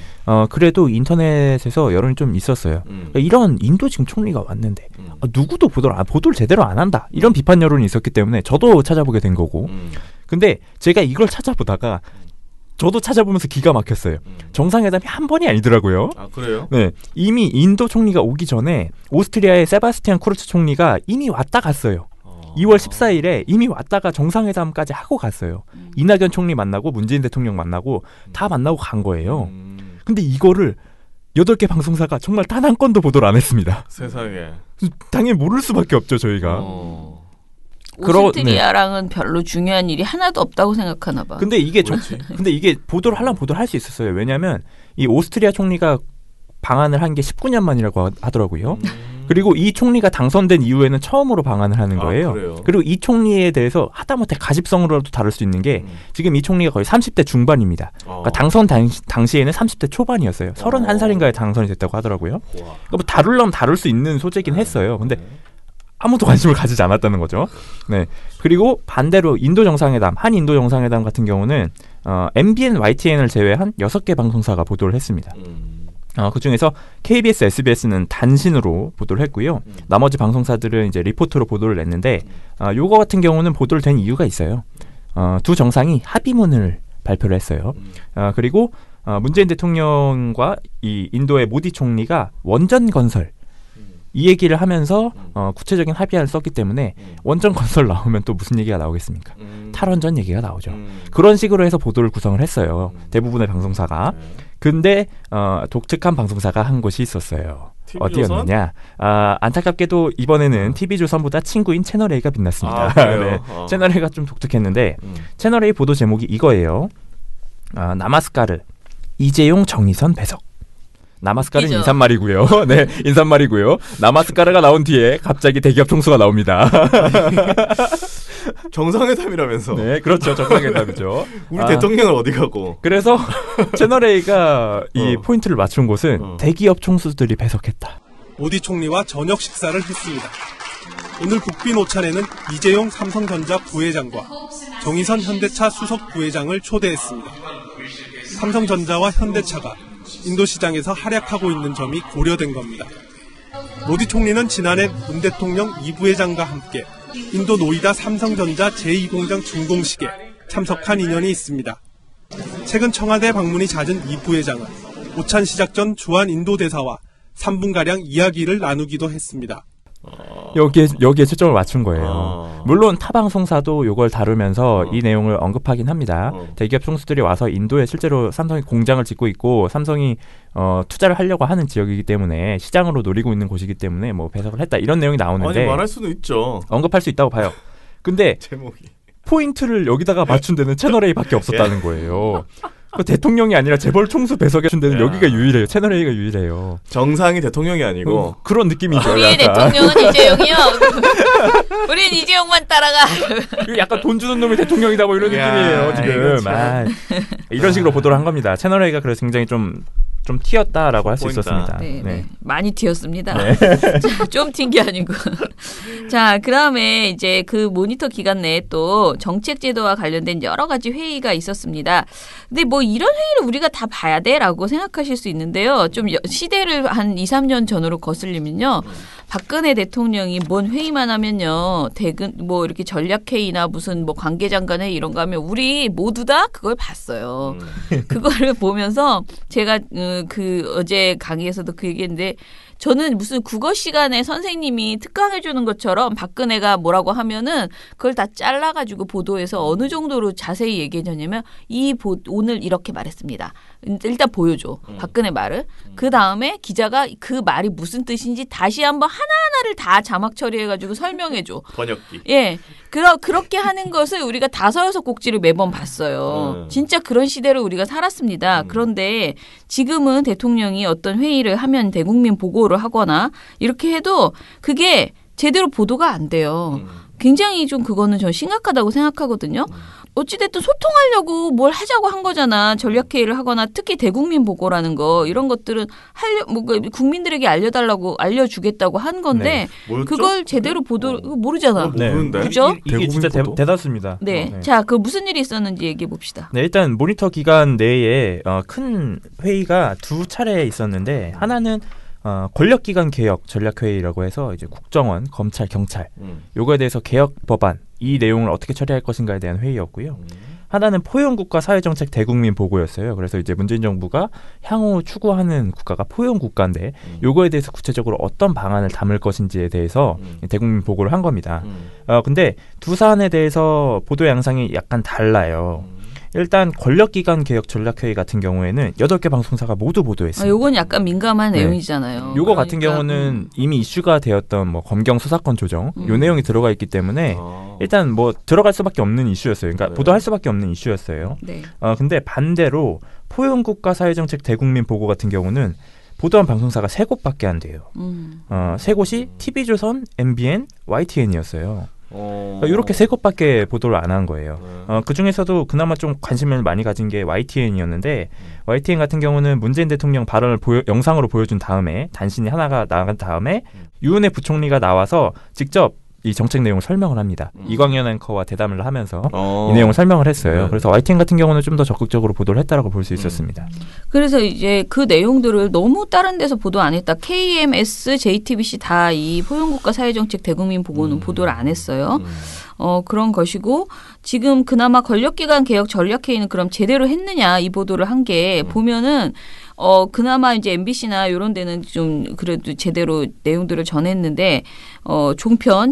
[SPEAKER 4] 그래도 인터넷에서 여론이 좀 있었어요. 그러니까 이런 인도 지금 총리가 왔는데 누구도 보도를 제대로 안 한다, 이런 비판 여론이 있었기 때문에 저도 찾아보게 된 거고. 근데 제가 이걸 찾아보다가 저도 찾아보면서 기가 막혔어요. 정상회담이 한 번이 아니더라고요.
[SPEAKER 5] 아, 그래요?
[SPEAKER 4] 네, 이미 인도 총리가 오기 전에 오스트리아의 세바스티안 쿠르츠 총리가 이미 왔다 갔어요. 2월 14일에 이미 왔다가 정상회담까지 하고 갔어요. 이낙연 총리 만나고 문재인 대통령 만나고 다 만나고 간 거예요. 근데 이거를 8개 방송사가 정말 단 한 건도 보도를 안 했습니다.
[SPEAKER 5] 세상에.
[SPEAKER 4] 당연히 모를 수밖에 없죠, 저희가.
[SPEAKER 6] 오스트리아랑은 별로 중요한 일이 하나도 없다고 생각하나 봐.
[SPEAKER 4] 근데 이게 보도를 하려면 보도를 할 수 있었어요. 왜냐하면 이 오스트리아 총리가 방한을 한 게 19년 만이라고 하더라고요. 그리고 이 총리가 당선된 이후에는 처음으로 방한을 하는 거예요. 그리고 이 총리에 대해서 하다못해 가십성으로라도 다룰 수 있는 게 지금 이 총리가 거의 30대 중반입니다. 그러니까 당선 당시에는 30대 초반이었어요. 31살인가에 당선이 됐다고 하더라고요. 그러니까 뭐 다루려면 다룰 수 있는 소재긴 했어요. 근데 아무도 관심을 가지지 않았다는 거죠. 네. 그리고 반대로 인도 정상회담, 한 인도 정상회담 같은 경우는 MBN, YTN을 제외한 6개 방송사가 보도를 했습니다. 그중에서 KBS, SBS는 단신으로 보도를 했고요. 나머지 방송사들은 이제 리포트로 보도를 냈는데 요거 같은 경우는 보도를 된 이유가 있어요. 두 정상이 합의문을 발표를 했어요. 그리고 문재인 대통령과 이 인도의 모디 총리가 원전 건설 이 얘기를 하면서 구체적인 합의안을 썼기 때문에 원전 건설 나오면 또 무슨 얘기가 나오겠습니까? 탈원전 얘기가 나오죠. 그런 식으로 해서 보도를 구성을 했어요. 대부분의 방송사가. 근데 독특한 방송사가 한 곳이 있었어요. 어디였느냐? 안타깝게도 이번에는 TV조선보다 친구인 채널A가 빛났습니다. 네. 채널A가 좀 독특했는데 채널A 보도 제목이 이거예요. 나마스카르 이재용 정의선 배석. 나마스카르는 인사말이고요. 네, 인사말이고요. 나마스카르가 나온 뒤에 갑자기 대기업 총수가 나옵니다.
[SPEAKER 5] 정상회담이라면서.
[SPEAKER 4] 네, 그렇죠. 정상회담이죠.
[SPEAKER 5] 우리 대통령은 어디 가고.
[SPEAKER 4] 그래서 채널A가 이 포인트를 맞춘 곳은 대기업 총수들이 배석했다.
[SPEAKER 7] 모디 총리와 저녁 식사를 했습니다. 오늘 국빈 오찬에는 이재용 삼성전자 부회장과 정의선 현대차 수석 부회장을 초대했습니다. 삼성전자와 현대차가 인도 시장에서 활약하고 있는 점이 고려된 겁니다. 모디 총리는 지난해 문 대통령 이 부회장과 함께 인도 노이다 삼성전자 제2공장 준공식에 참석한 인연이 있습니다. 최근 청와대 방문이 잦은 이 부회장은 오찬 시작 전 주한 인도 대사와 3분가량 이야기를 나누기도 했습니다.
[SPEAKER 4] 여기에 초점을 맞춘 거예요. 물론 타 방송사도 이걸 다루면서 이 내용을 언급하긴 합니다. 대기업 총수들이 와서 인도에 실제로 삼성이 공장을 짓고 있고 삼성이 투자를 하려고 하는 지역이기 때문에 시장으로 노리고 있는 곳이기 때문에 뭐 배석을 했다 이런 내용이 나오는데
[SPEAKER 5] 아니 말할 수도 있죠.
[SPEAKER 4] 언급할 수 있다고 봐요. 근데
[SPEAKER 5] 제목이
[SPEAKER 4] 포인트를 여기다가 맞춘 데는 채널A밖에 없었다는 거예요. 그 대통령이 아니라 재벌 총수 배석에 준 데는 여기가 유일해요. 채널A가 유일해요.
[SPEAKER 5] 정상이 대통령이 아니고
[SPEAKER 4] 그런 느낌이죠.
[SPEAKER 6] 우리의 대통령은 이재용이요. 우린 이재용만 따라가.
[SPEAKER 4] 약간 돈 주는 놈이 대통령이다 뭐 이런 느낌이에요 지금. 이런 식으로 보도를 한 겁니다. 채널A가 그래서 굉장히 좀 튀었다라고 할 수 있었습니다.
[SPEAKER 6] 네. 많이 튀었습니다. 네. 좀 튄 게 아니고. 자, 그다음에 이제 그 모니터 기간 내에 또 정책 제도와 관련된 여러 가지 회의가 있었습니다. 근데 뭐 이런 회의를 우리가 다 봐야 돼라고 생각하실 수 있는데요. 좀 시대를 한 2, 3년 전으로 거슬리면요. 박근혜 대통령이 뭔 회의만 하면요. 뭐 이렇게 전략회의나 무슨 뭐 관계장관회의 이런 거 하면 우리 모두 다 그걸 봤어요. 그거를 보면서 제가 어제 강의에서도 그 얘기했는데 저는 무슨 국어 시간에 선생님이 특강해 주는 것처럼 박근혜가 뭐라고 하면은 그걸 다 잘라가지고 보도해서 어느 정도로 자세히 얘기해 줬냐면 오늘 이렇게 말했습니다. 일단 보여줘. 박근혜 말을. 그 다음에 기자가 그 말이 무슨 뜻인지 다시 한번 하나하나를 다 자막 처리해가지고 설명해줘.
[SPEAKER 5] 번역기.
[SPEAKER 6] 예. 그렇게 하는 것을 우리가 5-6곡지를 매번 봤어요. 진짜 그런 시대를 우리가 살았습니다. 그런데 지금은 대통령이 어떤 회의를 하면 대국민 보고를 하거나 이렇게 해도 그게 제대로 보도가 안 돼요. 굉장히 좀 그거는 전 심각하다고 생각하거든요. 어찌됐든 소통하려고 뭘 하자고 한 거잖아. 전략회의를 하거나 특히 대국민 보고라는 거 이런 것들은 국민들에게 알려주겠다고 한 건데 그걸 제대로 모르잖아.
[SPEAKER 5] 모르는데.
[SPEAKER 6] 그죠?
[SPEAKER 4] 이게 진짜 대단습니다.
[SPEAKER 6] 네. 자, 그 무슨 일이 있었는지 얘기해 봅시다.
[SPEAKER 4] 네, 일단 모니터 기간 내에 큰 회의가 두 차례 있었는데 하나는 권력기관 개혁 전략회의라고 해서 이제 국정원, 검찰, 경찰 요거에 대해서 개혁 법안 이 내용을 어떻게 처리할 것인가에 대한 회의였고요. 하나는 포용국가 사회정책 대국민 보고였어요. 그래서 이제 문재인 정부가 향후 추구하는 국가가 포용국가인데 요거에 대해서 구체적으로 어떤 방안을 담을 것인지에 대해서 대국민 보고를 한 겁니다. 근데 두 사안에 대해서 보도 양상이 약간 달라요. 일단 권력기관 개혁 전략회의 같은 경우에는 8개 방송사가 모두 보도했습니다.
[SPEAKER 6] 요건 약간 민감한 내용이잖아요.
[SPEAKER 4] 요거 같은 경우는 이미 이슈가 되었던 뭐 검경 수사권 조정 요 내용이 들어가 있기 때문에 일단 뭐 들어갈 수밖에 없는 이슈였어요. 그러니까 보도할 수밖에 없는 이슈였어요.
[SPEAKER 6] 네.
[SPEAKER 4] 근데 반대로 포용국가 사회정책 대국민 보고 같은 경우는 보도한 방송사가 3곳밖에 안 돼요. 3곳이 TV조선, MBN, YTN이었어요. 그러니까 이렇게 3곳밖에 보도를 안 한 거예요. 그 중에서도 그나마 좀 관심을 많이 가진 게 YTN이었는데 YTN 같은 경우는 문재인 대통령 발언을 영상으로 보여준 다음에 단신이 하나가 나간 다음에 유은혜 부총리가 나와서 직접 이 정책 내용을 설명을 합니다. 이광현 앵커와 대담을 하면서 이 내용을 설명을 했어요.
[SPEAKER 5] 네.
[SPEAKER 4] 그래서 YTN 같은 경우는 좀 더 적극적으로 보도를 했다라고 볼 수 있었습니다.
[SPEAKER 6] 그래서 이제 그 내용들을 너무 다른 데서 보도 안 했다. KMS, JTBC 다 이 포용국가 사회정책 대국민 보고는 보도를 안 했어요. 그런 것이고 지금 그나마 권력기관 개혁 전략회의는 그럼 제대로 했느냐 이 보도를 한 게 보면은 그나마 이제 MBC나 이런 데는 좀 그래도 제대로 내용들을 전했는데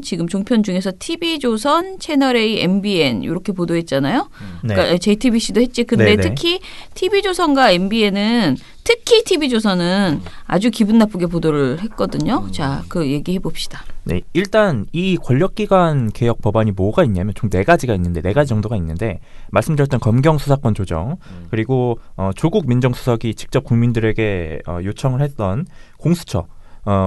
[SPEAKER 6] 지금 종편 중에서 TV조선, 채널A, MBN 이렇게 보도했잖아요.
[SPEAKER 4] 네.
[SPEAKER 6] 그러니까 JTBC도 했지. 근데
[SPEAKER 4] 네네.
[SPEAKER 6] 특히 TV조선과 MBN은 특히 TV조선은 아주 기분 나쁘게 보도를 했거든요. 자, 그 얘기해 봅시다.
[SPEAKER 4] 네, 일단 이 권력기관 개혁 법안이 뭐가 있냐면 총 4가지가 있는데 4가지 정도가 있는데 말씀드렸던 검경 수사권 조정 그리고 조국 민정수석이 직접 국민들에게 요청을 했던 공수처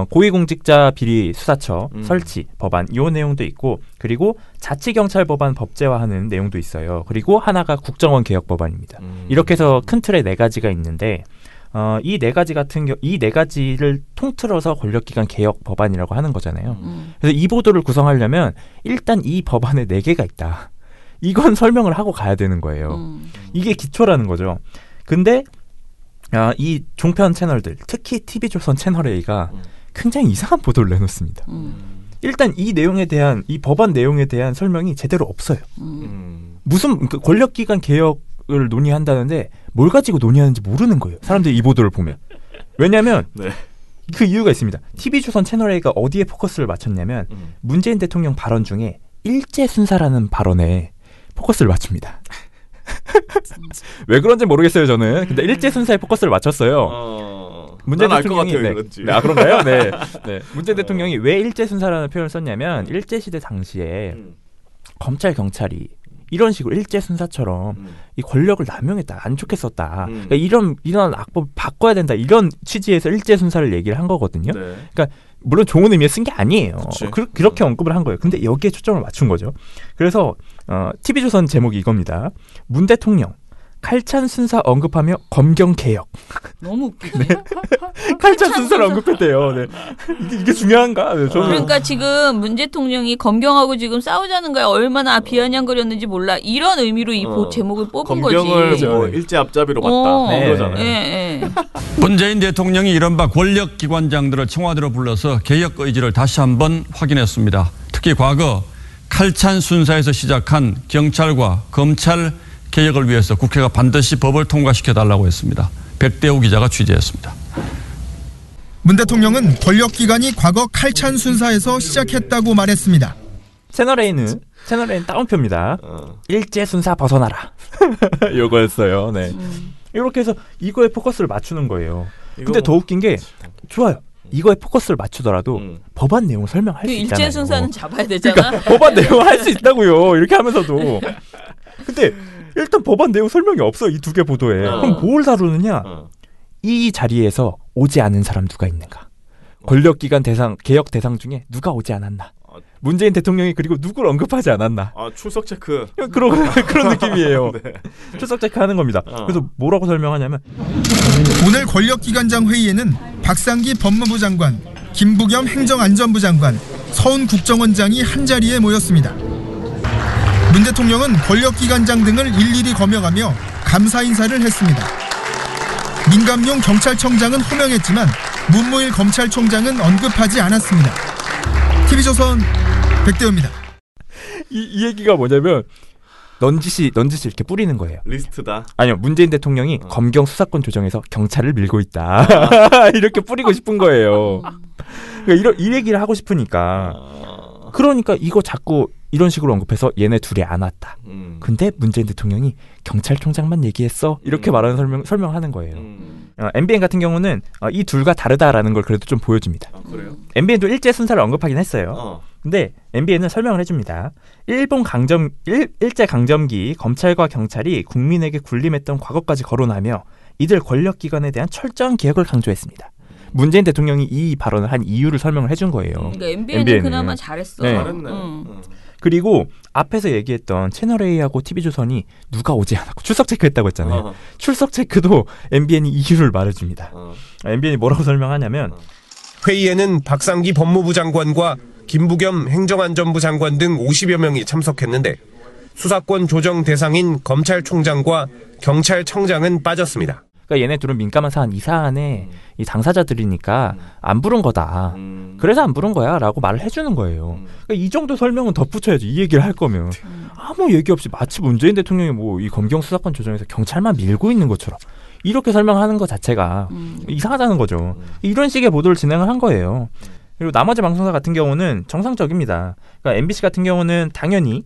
[SPEAKER 4] 고위공직자 비리 수사처 설치 법안 이 내용도 있고 그리고 자치경찰 법안 법제화하는 내용도 있어요. 그리고 하나가 국정원 개혁 법안입니다. 이렇게 해서 큰 틀에 4가지가 있는데 이 4가지를 통틀어서 권력기관 개혁 법안이라고 하는 거잖아요. 그래서 이 보도를 구성하려면 일단 이 법안에 4개가 있다. 이건 설명을 하고 가야 되는 거예요. 이게 기초라는 거죠. 근데 이 종편 채널들, 특히 TV조선 채널A가 굉장히 이상한 보도를 내놓습니다. 일단 이 법안 내용에 대한 설명이 제대로 없어요. 무슨 권력기관 개혁을 논의한다는데 뭘 가지고 논의하는지 모르는 거예요. 사람들이 이 보도를 보면. 왜냐하면
[SPEAKER 5] 네.
[SPEAKER 4] 그 이유가 있습니다. TV조선 채널A가 어디에 포커스를 맞췄냐면 문재인 대통령 발언 중에 일제순사라는 발언에 포커스를 맞춥니다. 왜 그런지 모르겠어요, 저는. 근데 일제순사에 포커스를 맞췄어요. 문재인 대통령이
[SPEAKER 5] 알 것 같아요, 그런지.
[SPEAKER 4] 네, 그런가요? 네. 네. 문재인 대통령이 왜 일제순사라는 표현을 썼냐면 일제시대 당시에 검찰 경찰이 이런 식으로 일제순사처럼 이 권력을 남용했다, 안 좋게 썼다. 그러니까 이런 악법을 바꿔야 된다. 이런 취지에서 일제순사를 얘기를 한 거거든요.
[SPEAKER 5] 네.
[SPEAKER 4] 그러니까 물론 좋은 의미에 쓴 게 아니에요.
[SPEAKER 5] 그치.
[SPEAKER 4] 그렇게 언급을 한 거예요. 근데 여기에 초점을 맞춘 거죠. 그래서 TV조선 제목이 이겁니다. 문 대통령 칼찬 순사 언급하며 검경 개혁.
[SPEAKER 6] 너무 웃기네.
[SPEAKER 4] 네. 칼찬 순사를 언급했대요. 네. 이게 중요한가? 네, 저는
[SPEAKER 6] 그러니까 지금 문 대통령이 검경하고 지금 싸우자는 거야. 얼마나 비아냥거렸는지 몰라. 이런 의미로 이 제목을 뽑은
[SPEAKER 5] 검경을
[SPEAKER 6] 거지.
[SPEAKER 5] 뭐 일제 앞잡이로 봤다.
[SPEAKER 4] 네.
[SPEAKER 5] 이거잖아요.
[SPEAKER 6] 예.
[SPEAKER 1] 문재인 대통령이 이른바 권력기관장들을 청와대로 불러서 개혁 의지를 다시 한번 확인했습니다. 특히 과거 칼찬 순사에서 시작한 경찰과 검찰 개혁을 위해서 국회가 반드시 법을 통과시켜달라고 했습니다. 백대우 기자가 취재했습니다.
[SPEAKER 8] 문 대통령은 권력기관이 과거 칼찬 순사에서 시작했다고 말했습니다.
[SPEAKER 4] 채널A는 따옴표입니다. 일제순사 벗어나라. 이거였어요. 네. 이렇게 해서 이거에 포커스를 맞추는 거예요. 근데 더 웃긴 게 좋아요. 이거에 포커스를 맞추더라도 법안 내용을 설명할 수 있잖아요.
[SPEAKER 6] 일제순사는 잡아야 되잖아.
[SPEAKER 4] 그러니까 법안 내용을 할 수 있다고요. 이렇게 하면서도. 근데 일단 법안 내용 설명이 없어. 이 2개 보도에. 그럼 뭘 다루느냐? 이 자리에서 오지 않은 사람 누가 있는가? 권력기관 개혁 대상 중에 누가 오지 않았나? 문재인 대통령이 그리고 누구를 언급하지 않았나?
[SPEAKER 5] 출석 체크.
[SPEAKER 4] 그런 느낌이에요.
[SPEAKER 5] 네.
[SPEAKER 4] 출석 체크하는 겁니다. 그래서 뭐라고 설명하냐면
[SPEAKER 8] 오늘 권력기관장 회의에는 박상기 법무부 장관, 김부겸 행정안전부 장관, 서훈 국정원장이 한자리에 모였습니다. 문 대통령은 권력기관장 등을 일일이 거명하며 감사 인사를 했습니다. 민감용 경찰청장은 호명했지만 문무일 검찰총장은 언급하지 않았습니다. TV조선 백대호입니다.
[SPEAKER 4] 이 얘기가 뭐냐면 넌지시 이렇게 뿌리는 거예요.
[SPEAKER 5] 리스트다.
[SPEAKER 4] 아니요, 문재인 대통령이 검경 수사권 조정에서 경찰을 밀고 있다. 이렇게 뿌리고 싶은 거예요. 그러니까 이 얘기를 하고 싶으니까. 그러니까 이거 자꾸 이런 식으로 언급해서 얘네 둘이 안 왔다. 근데 문재인 대통령이 경찰총장만 얘기했어. 이렇게 말하는 설명하는 거예요. MBN 같은 경우는 이 둘과 다르다라는 걸 그래도 좀 보여줍니다.
[SPEAKER 5] 그래요?
[SPEAKER 4] MBN도 일제 순사를 언급하긴 했어요. 근데 MBN은 설명을 해줍니다. 일제 강점기 검찰과 경찰이 국민에게 군림했던 과거까지 거론하며 이들 권력기관에 대한 철저한 개혁을 강조했습니다. 문재인 대통령이 이 발언을 한 이유를 설명을 해준 거예요.
[SPEAKER 6] 그러니까 MBN은 그나마 잘했어.
[SPEAKER 4] 네.
[SPEAKER 5] 잘했네.
[SPEAKER 4] 그리고 앞에서 얘기했던 채널A하고 TV조선이 누가 오지 않았고 출석 체크했다고 했잖아요. 출석 체크도 MBN이 이유를 말해줍니다. MBN이 뭐라고 설명하냐면
[SPEAKER 9] 회의에는 박상기 법무부 장관과 김부겸 행정안전부 장관 등 50여 명이 참석했는데 수사권 조정 대상인 검찰총장과 경찰청장은 빠졌습니다.
[SPEAKER 4] 그러니까 얘네 둘은 민감한 사안 이 사안에 이 당사자들이니까 안 부른 거다. 그래서 안 부른 거야 라고 말을 해주는 거예요. 그러니까 이 정도 설명은 덧붙여야지. 이 얘기를 할 거면. 아무 얘기 없이 마치 문재인 대통령이 뭐 이 검경 수사권 조정에서 경찰만 밀고 있는 것처럼 이렇게 설명하는 것 자체가 이상하다는 거죠. 이런 식의 보도를 진행을 한 거예요. 그리고 나머지 방송사 같은 경우는 정상적입니다. 그러니까 MBC 같은 경우는 당연히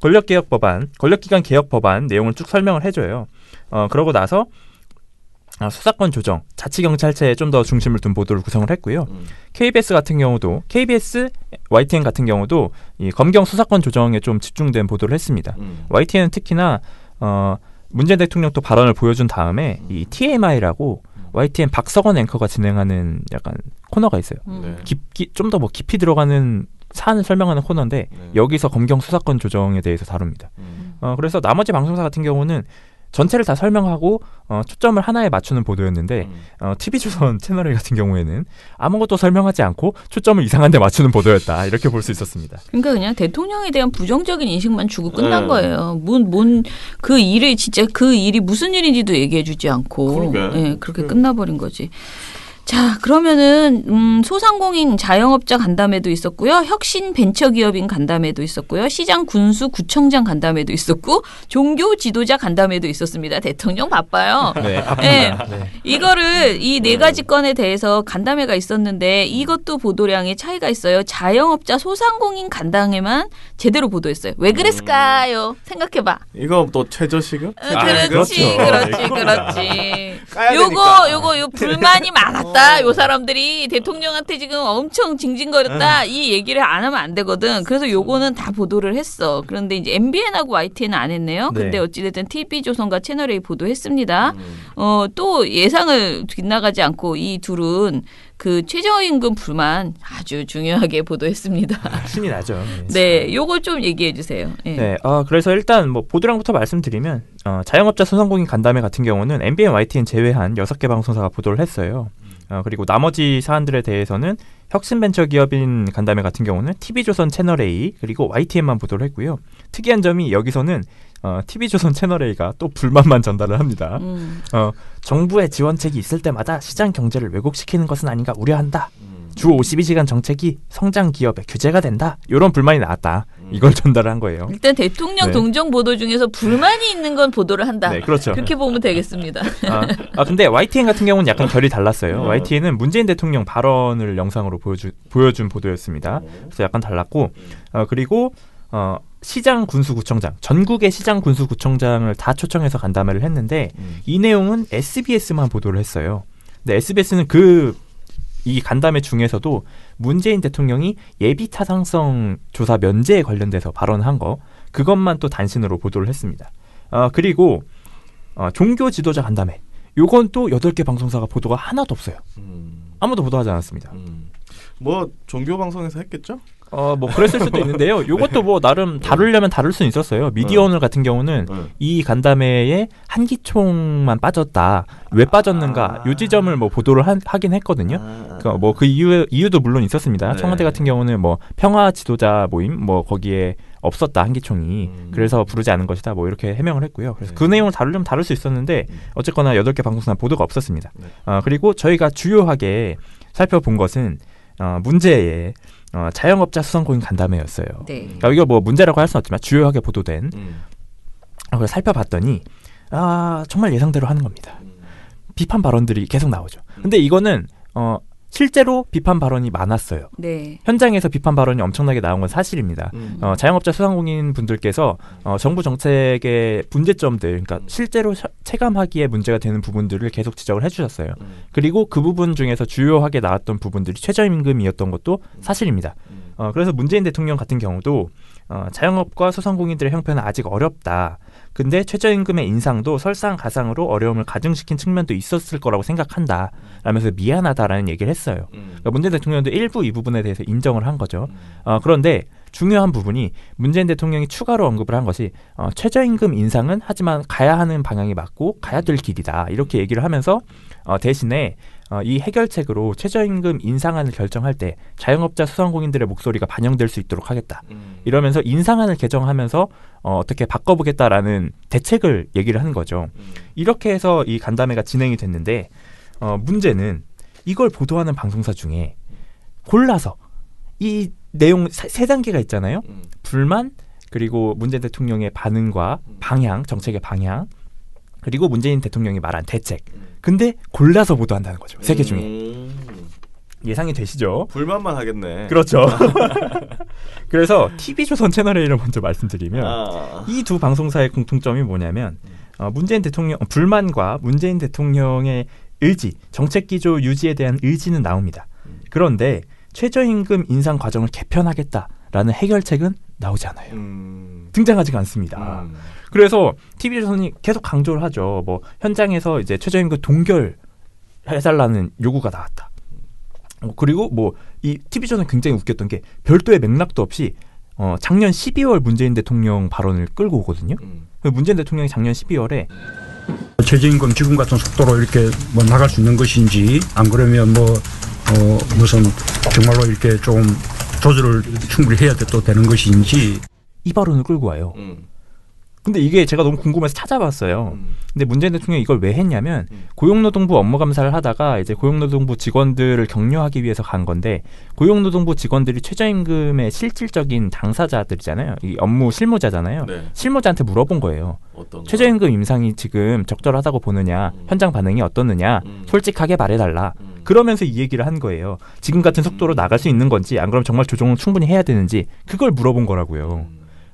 [SPEAKER 4] 권력기관 개혁 법안 내용을 쭉 설명을 해줘요. 그러고 나서 수사권 조정, 자치경찰체에 좀 더 중심을 둔 보도를 구성을 했고요. KBS 같은 경우도, KBS, YTN 같은 경우도 이 검경 수사권 조정에 좀 집중된 보도를 했습니다. YTN은 특히나 문재인 대통령 또 발언을 보여준 다음에 이 TMI라고 YTN 박석원 앵커가 진행하는 약간 코너가 있어요. 좀 더 뭐 깊이 들어가는 사안을 설명하는 코너인데 여기서 검경 수사권 조정에 대해서 다룹니다. 그래서 나머지 방송사 같은 경우는 전체를 다 설명하고 초점을 하나에 맞추는 보도였는데 TV조선 채널A 같은 경우에는 아무것도 설명하지 않고 초점을 이상한 데 맞추는 보도였다. 이렇게 볼 수 있었습니다.
[SPEAKER 6] 그러니까 그냥 대통령에 대한 부정적인 인식만 주고 끝난 거예요. 그 일이 진짜 그 일이 무슨 일인지도 얘기해 주지 않고 그렇게 끝나버린 거지. 자, 그러면은 소상공인 자영업자 간담회도 있었고요. 혁신 벤처기업인 간담회도 있었고요. 시장 군수 구청장 간담회도 있었고 종교 지도자 간담회도 있었습니다. 대통령 바빠요.
[SPEAKER 4] 네, 바쁩니다.
[SPEAKER 6] 네. 이거를 이 네 가지 건에 대해서 간담회가 있었는데 이것도 보도량의 차이가 있어요. 자영업자 소상공인 간담회만 제대로 보도했어요. 왜 그랬을까요? 생각해봐.
[SPEAKER 5] 이거 또 최저시급?
[SPEAKER 6] 그렇지. 요거 불만이 많았다. 요 사람들이 대통령한테 지금 엄청 징징거렸다. 이 얘기를 안 하면 안 되거든. 그래서 요거는 다 보도를 했어. 그런데 이제 MBN하고 YTN은 안 했네요.
[SPEAKER 4] 네.
[SPEAKER 6] 근데 어찌됐든 TV조선과 채널A 보도했습니다. 또 예상을 빗나가지 않고 이 둘은 그 최저임금 불만 아주 중요하게 보도했습니다.
[SPEAKER 4] 신이 나죠.
[SPEAKER 6] 네, 요거 좀 얘기해 주세요.
[SPEAKER 4] 네, 그래서 일단 뭐 보도량부터 말씀드리면 자영업자 소상공인 간담회 같은 경우는 MBN, YTN 제외한 6개 방송사가 보도를 했어요. 그리고 나머지 사안들에 대해서는 혁신벤처기업인 간담회 같은 경우는 TV조선 채널A 그리고 YTN만 보도를 했고요. 특이한 점이 여기서는 TV조선 채널A가 또 불만만 전달을 합니다. 정부의 지원책이 있을 때마다 시장 경제를 왜곡시키는 것은 아닌가 우려한다. 주 52시간 정책이 성장 기업의 규제가 된다. 이런 불만이 나왔다. 이걸 전달을 한 거예요.
[SPEAKER 6] 일단 대통령 동정 보도 중에서 불만이 있는 건 보도를 한다.
[SPEAKER 4] 네, 그렇죠.
[SPEAKER 6] 그렇게 보면 되겠습니다.
[SPEAKER 4] 근데 YTN 같은 경우는 약간 결이 달랐어요. YTN은 문재인 대통령 발언을 영상으로 보여준 보도였습니다. 그래서 약간 달랐고 그리고 시장 군수구청장, 전국의 시장 군수구청장을 다 초청해서 간담회를 했는데 이 내용은 SBS만 보도를 했어요. 근데 SBS는 이 간담회 중에서도 문재인 대통령이 예비 타당성 조사 면제에 관련돼서 발언한 거 그것만 또 단신으로 보도를 했습니다. 그리고 종교 지도자 간담회 요건 또 8개 방송사가 보도가 하나도 없어요. 아무도 보도하지 않았습니다.
[SPEAKER 5] 뭐 종교 방송에서 했겠죠?
[SPEAKER 4] 뭐 그랬을 수도 있는데요. 요것도 뭐 나름 다루려면 다룰 수 있었어요. 미디어오늘 같은 경우는 이 간담회에 한기총만 빠졌다. 왜 빠졌는가? 요 지점을 뭐 보도를 하긴 했거든요. 그러니까 뭐 그 이유도 물론 있었습니다. 청와대 같은 경우는 뭐 평화 지도자 모임 뭐 거기에 없었다 한기총이. 그래서 부르지 않은 것이다. 뭐 이렇게 해명을 했고요. 그래서 그 내용을 다루려면 다룰 수 있었는데 어쨌거나 8개 방송사 보도가 없었습니다. 그리고 저희가 주요하게 살펴본 것은 문제의 자영업자 소상공인 간담회였어요.
[SPEAKER 6] 네.
[SPEAKER 4] 그러니까 이거 뭐 문제라고 할 수는 없지만 주요하게 보도된 그걸 살펴봤더니 정말 예상대로 하는 겁니다. 비판 발언들이 계속 나오죠. 근데 이거는 실제로 비판 발언이 많았어요.
[SPEAKER 6] 네.
[SPEAKER 4] 현장에서 비판 발언이 엄청나게 나온 건 사실입니다. 자영업자 소상공인 분들께서 정부 정책의 문제점들, 그러니까 실제로 체감하기에 문제가 되는 부분들을 계속 지적을 해주셨어요. 그리고 그 부분 중에서 주요하게 나왔던 부분들이 최저임금이었던 것도 사실입니다. 그래서 문재인 대통령 같은 경우도 자영업과 소상공인들의 형편은 아직 어렵다. 근데 최저임금의 인상도 설상가상으로 어려움을 가중시킨 측면도 있었을 거라고 생각한다. 라면서 미안하다라는 얘기를 했어요. 그러니까 문재인 대통령도 일부 이 부분에 대해서 인정을 한 거죠. 그런데 중요한 부분이 문재인 대통령이 추가로 언급을 한 것이 최저임금 인상은 하지만 가야 하는 방향이 맞고 가야 될 길이다. 이렇게 얘기를 하면서 대신에 이 해결책으로 최저임금 인상안을 결정할 때 자영업자 소상공인들의 목소리가 반영될 수 있도록 하겠다. 이러면서 인상안을 개정하면서 어떻게 바꿔보겠다라는 대책을 얘기를 한 거죠. 이렇게 해서 이 간담회가 진행이 됐는데 문제는 이걸 보도하는 방송사 중에 골라서 이 내용 세 단계가 있잖아요. 불만, 그리고 문재인 대통령의 반응과 방향, 정책의 방향, 그리고 문재인 대통령이 말한 대책. 근데 골라서 보도한다는 거죠. 세 개 중에. 예상이 되시죠?
[SPEAKER 5] 불만만 하겠네.
[SPEAKER 4] 그렇죠. 그래서 TV조선 채널A를 먼저 말씀드리면 이 두 방송사의 공통점이 뭐냐면 문재인 대통령 불만과 문재인 대통령의 의지, 정책 기조 유지에 대한 의지는 나옵니다. 그런데 최저임금 인상 과정을 개편하겠다라는 해결책은 나오지 않아요. 등장하지가 않습니다. 그래서 TV조선이 계속 강조를 하죠. 뭐 현장에서 이제 최저임금 동결해달라는 요구가 나왔다. 그리고 뭐 이 TV조선은 굉장히 웃겼던 게 별도의 맥락도 없이 작년 12월 문재인 대통령 발언을 끌고 오거든요. 문재인 대통령이 작년 12월에
[SPEAKER 10] 최저임금 지금 같은 속도로 이렇게 뭐 나갈 수 있는 것인지, 안 그러면 무슨 정말로 이렇게 좀 조절을 충분히 해야 또 되는 것인지,
[SPEAKER 4] 이 발언을 끌고 와요. 근데 이게 제가 너무 궁금해서 찾아봤어요. 근데 문재인 대통령이 이걸 왜 했냐면 고용노동부 업무 감사를 하다가 이제 고용노동부 직원들을 격려하기 위해서 간 건데, 고용노동부 직원들이 최저임금의 실질적인 당사자들이잖아요. 이 업무 실무자잖아요.
[SPEAKER 5] 네.
[SPEAKER 4] 실무자한테 물어본 거예요.
[SPEAKER 5] 어떤
[SPEAKER 4] 최저임금 인상이 지금 적절하다고 보느냐, 현장 반응이 어떻느냐, 솔직하게 말해달라. 그러면서 이 얘기를 한 거예요. 지금 같은 속도로 나갈 수 있는 건지, 안 그러면 정말 조정을 충분히 해야 되는지, 그걸 물어본 거라고요.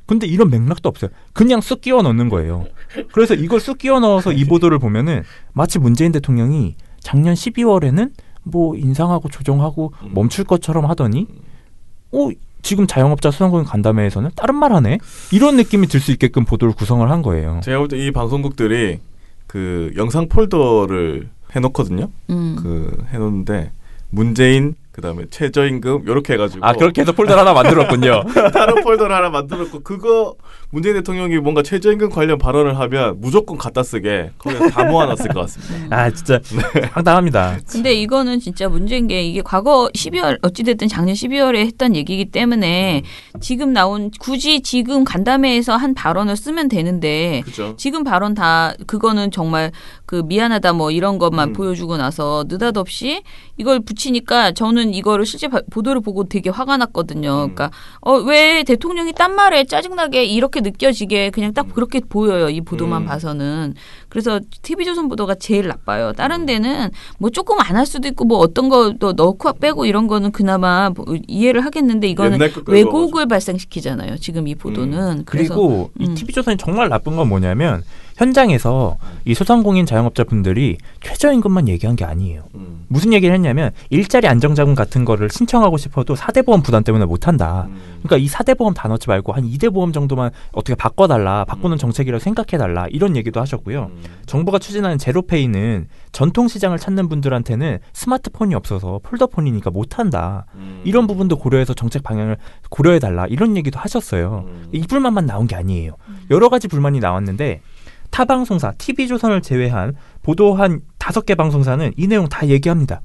[SPEAKER 4] 근데 이런 맥락도 없어요. 그냥 쑥 끼워 넣는 거예요. 그래서 이걸 쑥 끼워 넣어서 이 보도를 보면은 마치 문재인 대통령이 작년 12월에는 뭐 인상하고 조정하고 멈출 것처럼 하더니 지금 자영업자 소상공인 간담회에서는 다른 말 하네? 이런 느낌이 들 수 있게끔 보도를 구성을 한 거예요.
[SPEAKER 5] 제가 볼 때 이 방송국들이 그 영상 폴더를 해놓거든요. 해놓는데 문재인, 그다음에 최저임금 이렇게 해가지고
[SPEAKER 4] 그렇게 해서 폴더를 하나 만들었군요.
[SPEAKER 5] 다른 폴더를 하나 만들었고, 그거 문재인 대통령이 뭔가 최저임금 관련 발언을 하면 무조건 갖다 쓰게 거기에 다 모아놨을 것 같습니다.
[SPEAKER 4] 진짜 황당합니다.
[SPEAKER 6] 근데 이거는 진짜 문제인 게, 이게 과거 12월 어찌됐든 작년 12월에 했던 얘기이기 때문에 지금 나온, 굳이 지금 간담회에서 한 발언을 쓰면 되는데,
[SPEAKER 5] 그죠.
[SPEAKER 6] 지금 발언 다 그거는 정말 그 미안하다 뭐 이런 것만 보여주고 나서 느닷없이 이걸 붙이니까 저는 이거를 실제 보도를 보고 되게 화가 났거든요. 그러니까 왜 대통령이 딴 말에 짜증나게 이렇게 느껴지게 그냥 딱 그렇게 보여요. 이 보도만 봐서는. 그래서 TV조선 보도가 제일 나빠요. 다른 데는 뭐 조금 안 할 수도 있고 뭐 어떤 거 넣고 빼고 이런 거는 그나마 이해를 하겠는데, 이거는 왜곡을 발생시키잖아요. 지금 이 보도는.
[SPEAKER 4] 그리고 이 TV조선이 정말 나쁜 건 뭐냐면, 현장에서 이 소상공인 자영업자분들이 최저임금만 얘기한 게 아니에요. 무슨 얘기를 했냐면, 일자리 안정자금 같은 거를 신청하고 싶어도 4대 보험 부담 때문에 못한다. 그러니까 이 4대 보험 다 넣지 말고 한 2대 보험 정도만 어떻게 바꿔달라, 바꾸는 정책이라고 생각해달라, 이런 얘기도 하셨고요. 정부가 추진하는 제로페이는 전통시장을 찾는 분들한테는 스마트폰이 없어서 폴더폰이니까 못한다. 이런 부분도 고려해서 정책 방향을 고려해달라, 이런 얘기도 하셨어요. 이 불만만 나온 게 아니에요. 여러 가지 불만이 나왔는데, 타 방송사, TV조선을 제외한 보도한 5개 방송사는 이 내용 다 얘기합니다.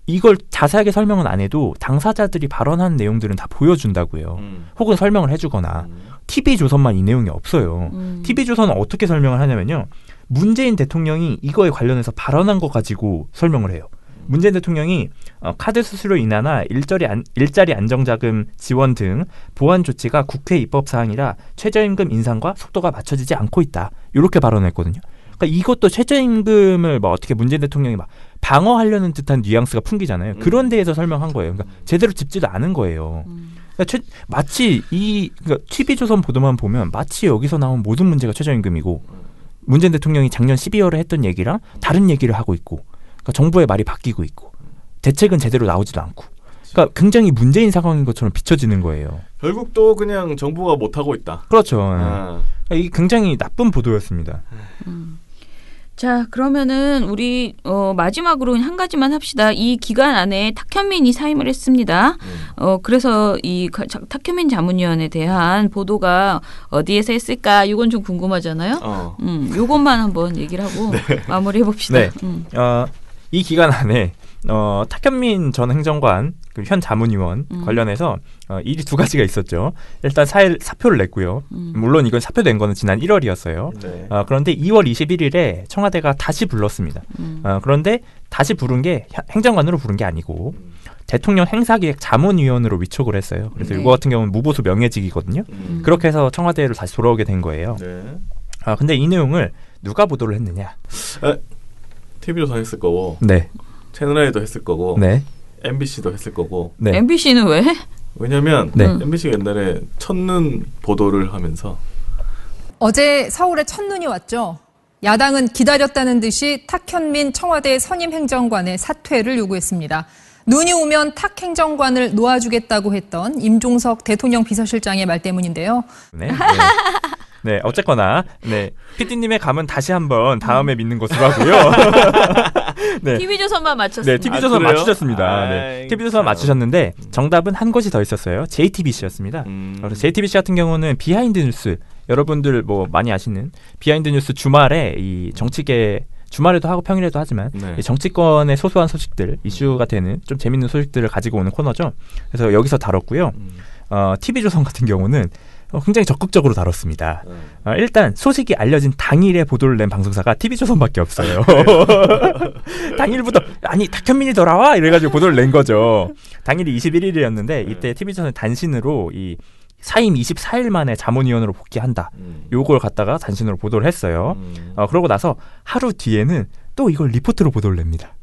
[SPEAKER 4] 이걸 자세하게 설명은 안 해도 당사자들이 발언한 내용들은 다 보여준다고요. 혹은 설명을 해주거나. TV조선만 이 내용이 없어요. TV조선은 어떻게 설명을 하냐면요, 문재인 대통령이 이거에 관련해서 발언한 거 가지고 설명을 해요. 문재인 대통령이 카드 수수료 인하나 일자리 안정자금 지원 등 보완 조치가 국회 입법 사항이라 최저임금 인상과 속도가 맞춰지지 않고 있다, 이렇게 발언했거든요. 그러니까 이것도 최저임금을 뭐 어떻게 문재인 대통령이 막 방어하려는 듯한 뉘앙스가 풍기잖아요. 그런 데에서 설명한 거예요. 그러니까 제대로 짚지도 않은 거예요. 그러니까 마치 그러니까 TV조선 보도만 보면 마치 여기서 나온 모든 문제가 최저임금이고, 문재인 대통령이 작년 12월에 했던 얘기랑 다른 얘기를 하고 있고, 그러니까 정부의 말이 바뀌고 있고, 대책은 제대로 나오지도 않고, 그러니까 굉장히 문재인 상황인 것처럼 비춰지는 거예요.
[SPEAKER 5] 결국 또 그냥 정부가 못하고 있다.
[SPEAKER 4] 그렇죠. 이게 굉장히 나쁜 보도였습니다.
[SPEAKER 6] 자, 그러면은 우리 마지막으로 한 가지만 합시다. 이 기간 안에 탁현민이 사임을 했습니다. 그래서 이 탁현민 자문위원에 대한 보도가 어디에서 했을까? 이건 좀 궁금하잖아요. 요것만 한번 얘기를 하고 마무리해 봅시다.
[SPEAKER 4] 네. 이 기간 안에 탁현민 전 행정관 현 자문위원 관련해서 일이 두 가지가 있었죠. 일단 사표를 냈고요. 물론 이건 사표된 거는 지난 1월이었어요.
[SPEAKER 5] 네.
[SPEAKER 4] 그런데 2월 21일에 청와대가 다시 불렀습니다. 그런데 다시 부른 게 행정관으로 부른 게 아니고 대통령 행사기획 자문위원으로 위촉을 했어요. 그래서 이거 같은 경우는 무보수 명예직이거든요. 그렇게 해서 청와대로 다시 돌아오게 된 거예요.
[SPEAKER 5] 네.
[SPEAKER 4] 근데 이 내용을 누가 보도를 했느냐?
[SPEAKER 5] TV조선 했을 거고,
[SPEAKER 4] 네.
[SPEAKER 5] 채널A도 했을 거고,
[SPEAKER 4] 네.
[SPEAKER 5] MBC도 했을 거고.
[SPEAKER 4] 네.
[SPEAKER 6] MBC는 왜?
[SPEAKER 5] 왜냐면
[SPEAKER 4] 네.
[SPEAKER 5] MBC가 옛날에 첫눈 보도를 하면서
[SPEAKER 11] 어제 서울에 첫눈이 왔죠. 야당은 기다렸다는 듯이 탁현민 청와대 선임 행정관의 사퇴를 요구했습니다. 눈이 오면 탁 행정관을 놓아주겠다고 했던 임종석 대통령 비서실장의 말 때문인데요.
[SPEAKER 4] 네. 네, 어쨌거나 네, PD님의 감은 다시 한번 다음에 믿는 것으로 하고요. 네.
[SPEAKER 6] TV조선만 맞췄습니다.
[SPEAKER 4] 네, TV조선 맞추셨습니다. 네, TV조선 맞추셨는데 정답은 한 곳이 더 있었어요. JTBC였습니다. 그래서 JTBC 같은 경우는 비하인드 뉴스, 여러분들 뭐 많이 아시는 비하인드 뉴스 주말에 이 정치계 주말에도 하고 평일에도 하지만 이 정치권의 소소한 소식들, 이슈가 되는 좀 재밌는 소식들을 가지고 오는 코너죠. 그래서 여기서 다뤘고요. TV조선 같은 경우는 굉장히 적극적으로 다뤘습니다. 일단 소식이 알려진 당일에 보도를 낸 방송사가 TV조선밖에 없어요. 당일부터 아니 탁현민이 돌아와 이래가지고 보도를 낸 거죠. 당일이 21일이었는데 이때 TV조선 단신으로 이 사임 24일 만에 자문위원으로 복귀한다. 요걸 갖다가 단신으로 보도를 했어요. 그러고 나서 하루 뒤에는 또 이걸 리포트로 보도를 냅니다.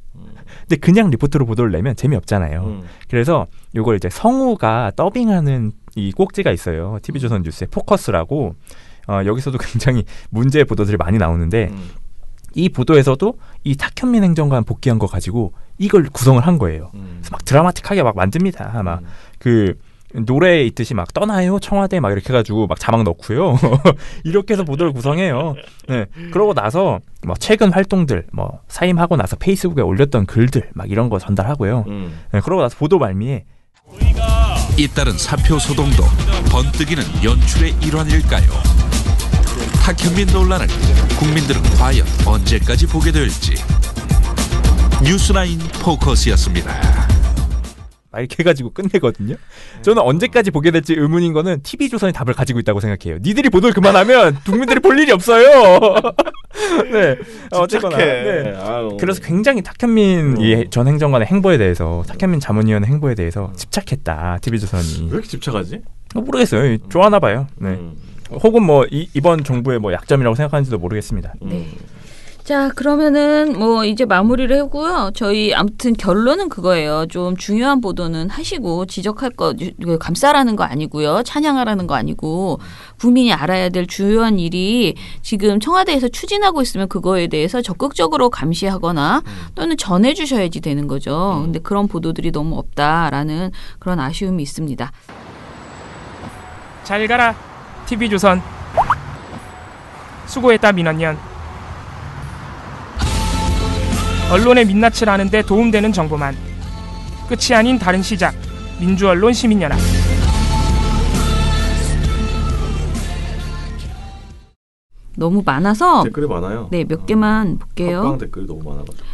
[SPEAKER 4] 근데 그냥 리포트로 보도를 내면 재미없잖아요. 그래서 요걸 이제 성우가 더빙하는 이 꼭지가 있어요. TV조선 뉴스에 포커스라고 여기서도 굉장히 문제의 보도들이 많이 나오는데 이 보도에서도 이 탁현민 행정관 복귀한 거 가지고 이걸 구성을 한 거예요. 그래서 막 드라마틱하게 막 만듭니다. 막 그 노래에 있듯이 막 떠나요 청와대 막 이렇게 해가지고 막 자막 넣고요. 이렇게 해서 보도를 구성해요. 네. 그러고 나서 뭐 최근 활동들 뭐 사임하고 나서 페이스북에 올렸던 글들 막 이런 거 전달하고요. 네. 그러고 나서 보도 말미에
[SPEAKER 12] 잇따른 사표 소동도 번뜩이는 연출의 일환일까요? 탁현민 논란을 국민들은 과연 언제까지 보게 될지. 뉴스라인 포커스였습니다.
[SPEAKER 4] 이렇게 해가지고 끝내거든요. 저는 언제까지 보게 될지 의문인 거는 TV조선이 답을 가지고 있다고 생각해요. 니들이 보도를 그만하면 국민들이 볼 일이 없어요. 네. 어쨌거나. 네. 그래서 굉장히 탁현민 전 행정관의 행보에 대해서, 탁현민 자문위원의 행보에 대해서 집착했다. TV조선이.
[SPEAKER 5] 왜 이렇게 집착하지?
[SPEAKER 4] 모르겠어요. 좋아하나 봐요. 네. 혹은 뭐 이번 정부의 뭐 약점이라고 생각하는지도 모르겠습니다.
[SPEAKER 6] 네. 자, 그러면은 뭐 이제 마무리를 하고요. 저희 아무튼 결론은 그거예요. 좀 중요한 보도는 하시고 지적할 거 감싸라는 거 아니고요. 찬양하라는 거 아니고 국민이 알아야 될 주요한 일이 지금 청와대에서 추진하고 있으면 그거에 대해서 적극적으로 감시하거나 또는 전해 주셔야지 되는 거죠. 근데 그런 보도들이 너무 없다라는 그런 아쉬움이 있습니다.
[SPEAKER 13] 잘 가라. TV조선. 수고했다 민원연. 언론의 민낯을 아는 데 도움되는 정보만. 끝이 아닌 다른 시작. 민주언론 시민연합.
[SPEAKER 6] 너무 많아서
[SPEAKER 5] 댓글이 많아요.
[SPEAKER 6] 네, 몇 개만 볼게요.
[SPEAKER 5] 팟빵 댓글이 너무 많아가지고.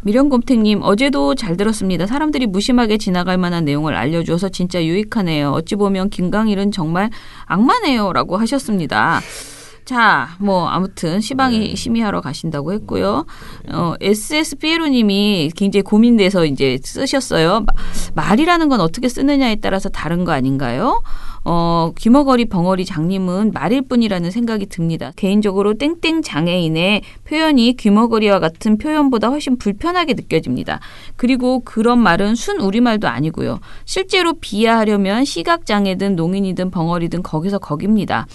[SPEAKER 6] 미련곰탱님 어제도 잘 들었습니다. 사람들이 무심하게 지나갈 만한 내용을 알려주어서 진짜 유익하네요. 어찌 보면 김강일은 정말 악마네요라고 하셨습니다. 자, 뭐 아무튼 시방이 심의하러 가신다고 했고요. SS 피에로님이 굉장히 고민돼서 이제 쓰셨어요. 말이라는 건 어떻게 쓰느냐에 따라서 다른 거 아닌가요? 귀머거리 벙어리 장님은 말일 뿐이라는 생각이 듭니다. 개인적으로 땡땡 장애인의 표현이 귀머거리와 같은 표현보다 훨씬 불편하게 느껴집니다. 그리고 그런 말은 순 우리말도 아니고요. 실제로 비하하려면 시각장애든 농인이든 벙어리든 거기서 거깁니다.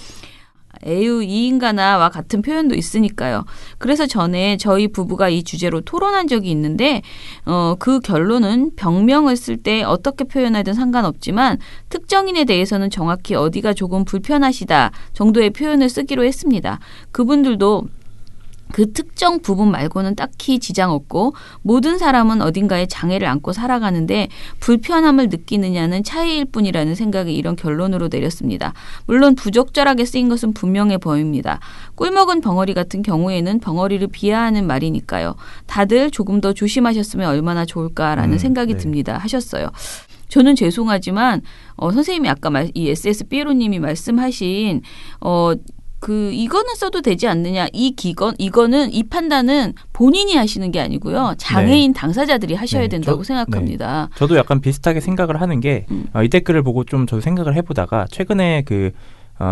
[SPEAKER 6] 에휴 이 인간아와 같은 표현도 있으니까요. 그래서 전에 저희 부부가 이 주제로 토론한 적이 있는데 그 결론은 병명을 쓸 때 어떻게 표현하든 상관없지만 특정인에 대해서는 정확히 어디가 조금 불편하시다 정도의 표현을 쓰기로 했습니다. 그분들도 그 특정 부분 말고는 딱히 지장 없고 모든 사람은 어딘가에 장애를 안고 살아가는데 불편함을 느끼느냐는 차이일 뿐이라는 생각에 이런 결론으로 내렸습니다. 물론 부적절하게 쓰인 것은 분명해 보입니다. 꿀먹은 벙어리 같은 경우에는 벙어리를 비하하는 말이니까요. 다들 조금 더 조심하셨으면 얼마나 좋을까라는 생각이 듭니다. 하셨어요. 저는 죄송하지만 선생님이 아까 이 SS 삐에로님이 말씀하신 이거는 써도 되지 않느냐. 이거는 이 판단은 본인이 하시는 게 아니고요. 장애인 당사자들이 하셔야 된다고 생각합니다.
[SPEAKER 4] 저도 약간 비슷하게 생각을 하는 게 이 댓글을 보고 좀 저도 생각을 해보다가 최근에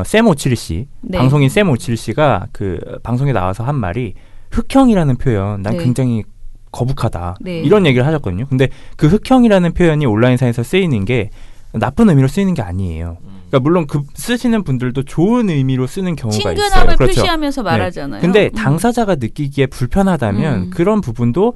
[SPEAKER 4] 샘 오칠리 씨, 방송인 샘 오칠리 씨가 그 방송에 나와서 한 말이 흑형이라는 표현 난 굉장히 거북하다. 이런 얘기를 하셨거든요. 근데 그 흑형이라는 표현이 온라인상에서 쓰이는 게 나쁜 의미로 쓰이는 게 아니에요. 그러니까 물론 쓰시는 분들도 좋은 의미로 쓰는 경우가 있어요.
[SPEAKER 6] 친근함을 표시하면서 말하잖아요.
[SPEAKER 4] 근데 당사자가 느끼기에 불편하다면 그런 부분도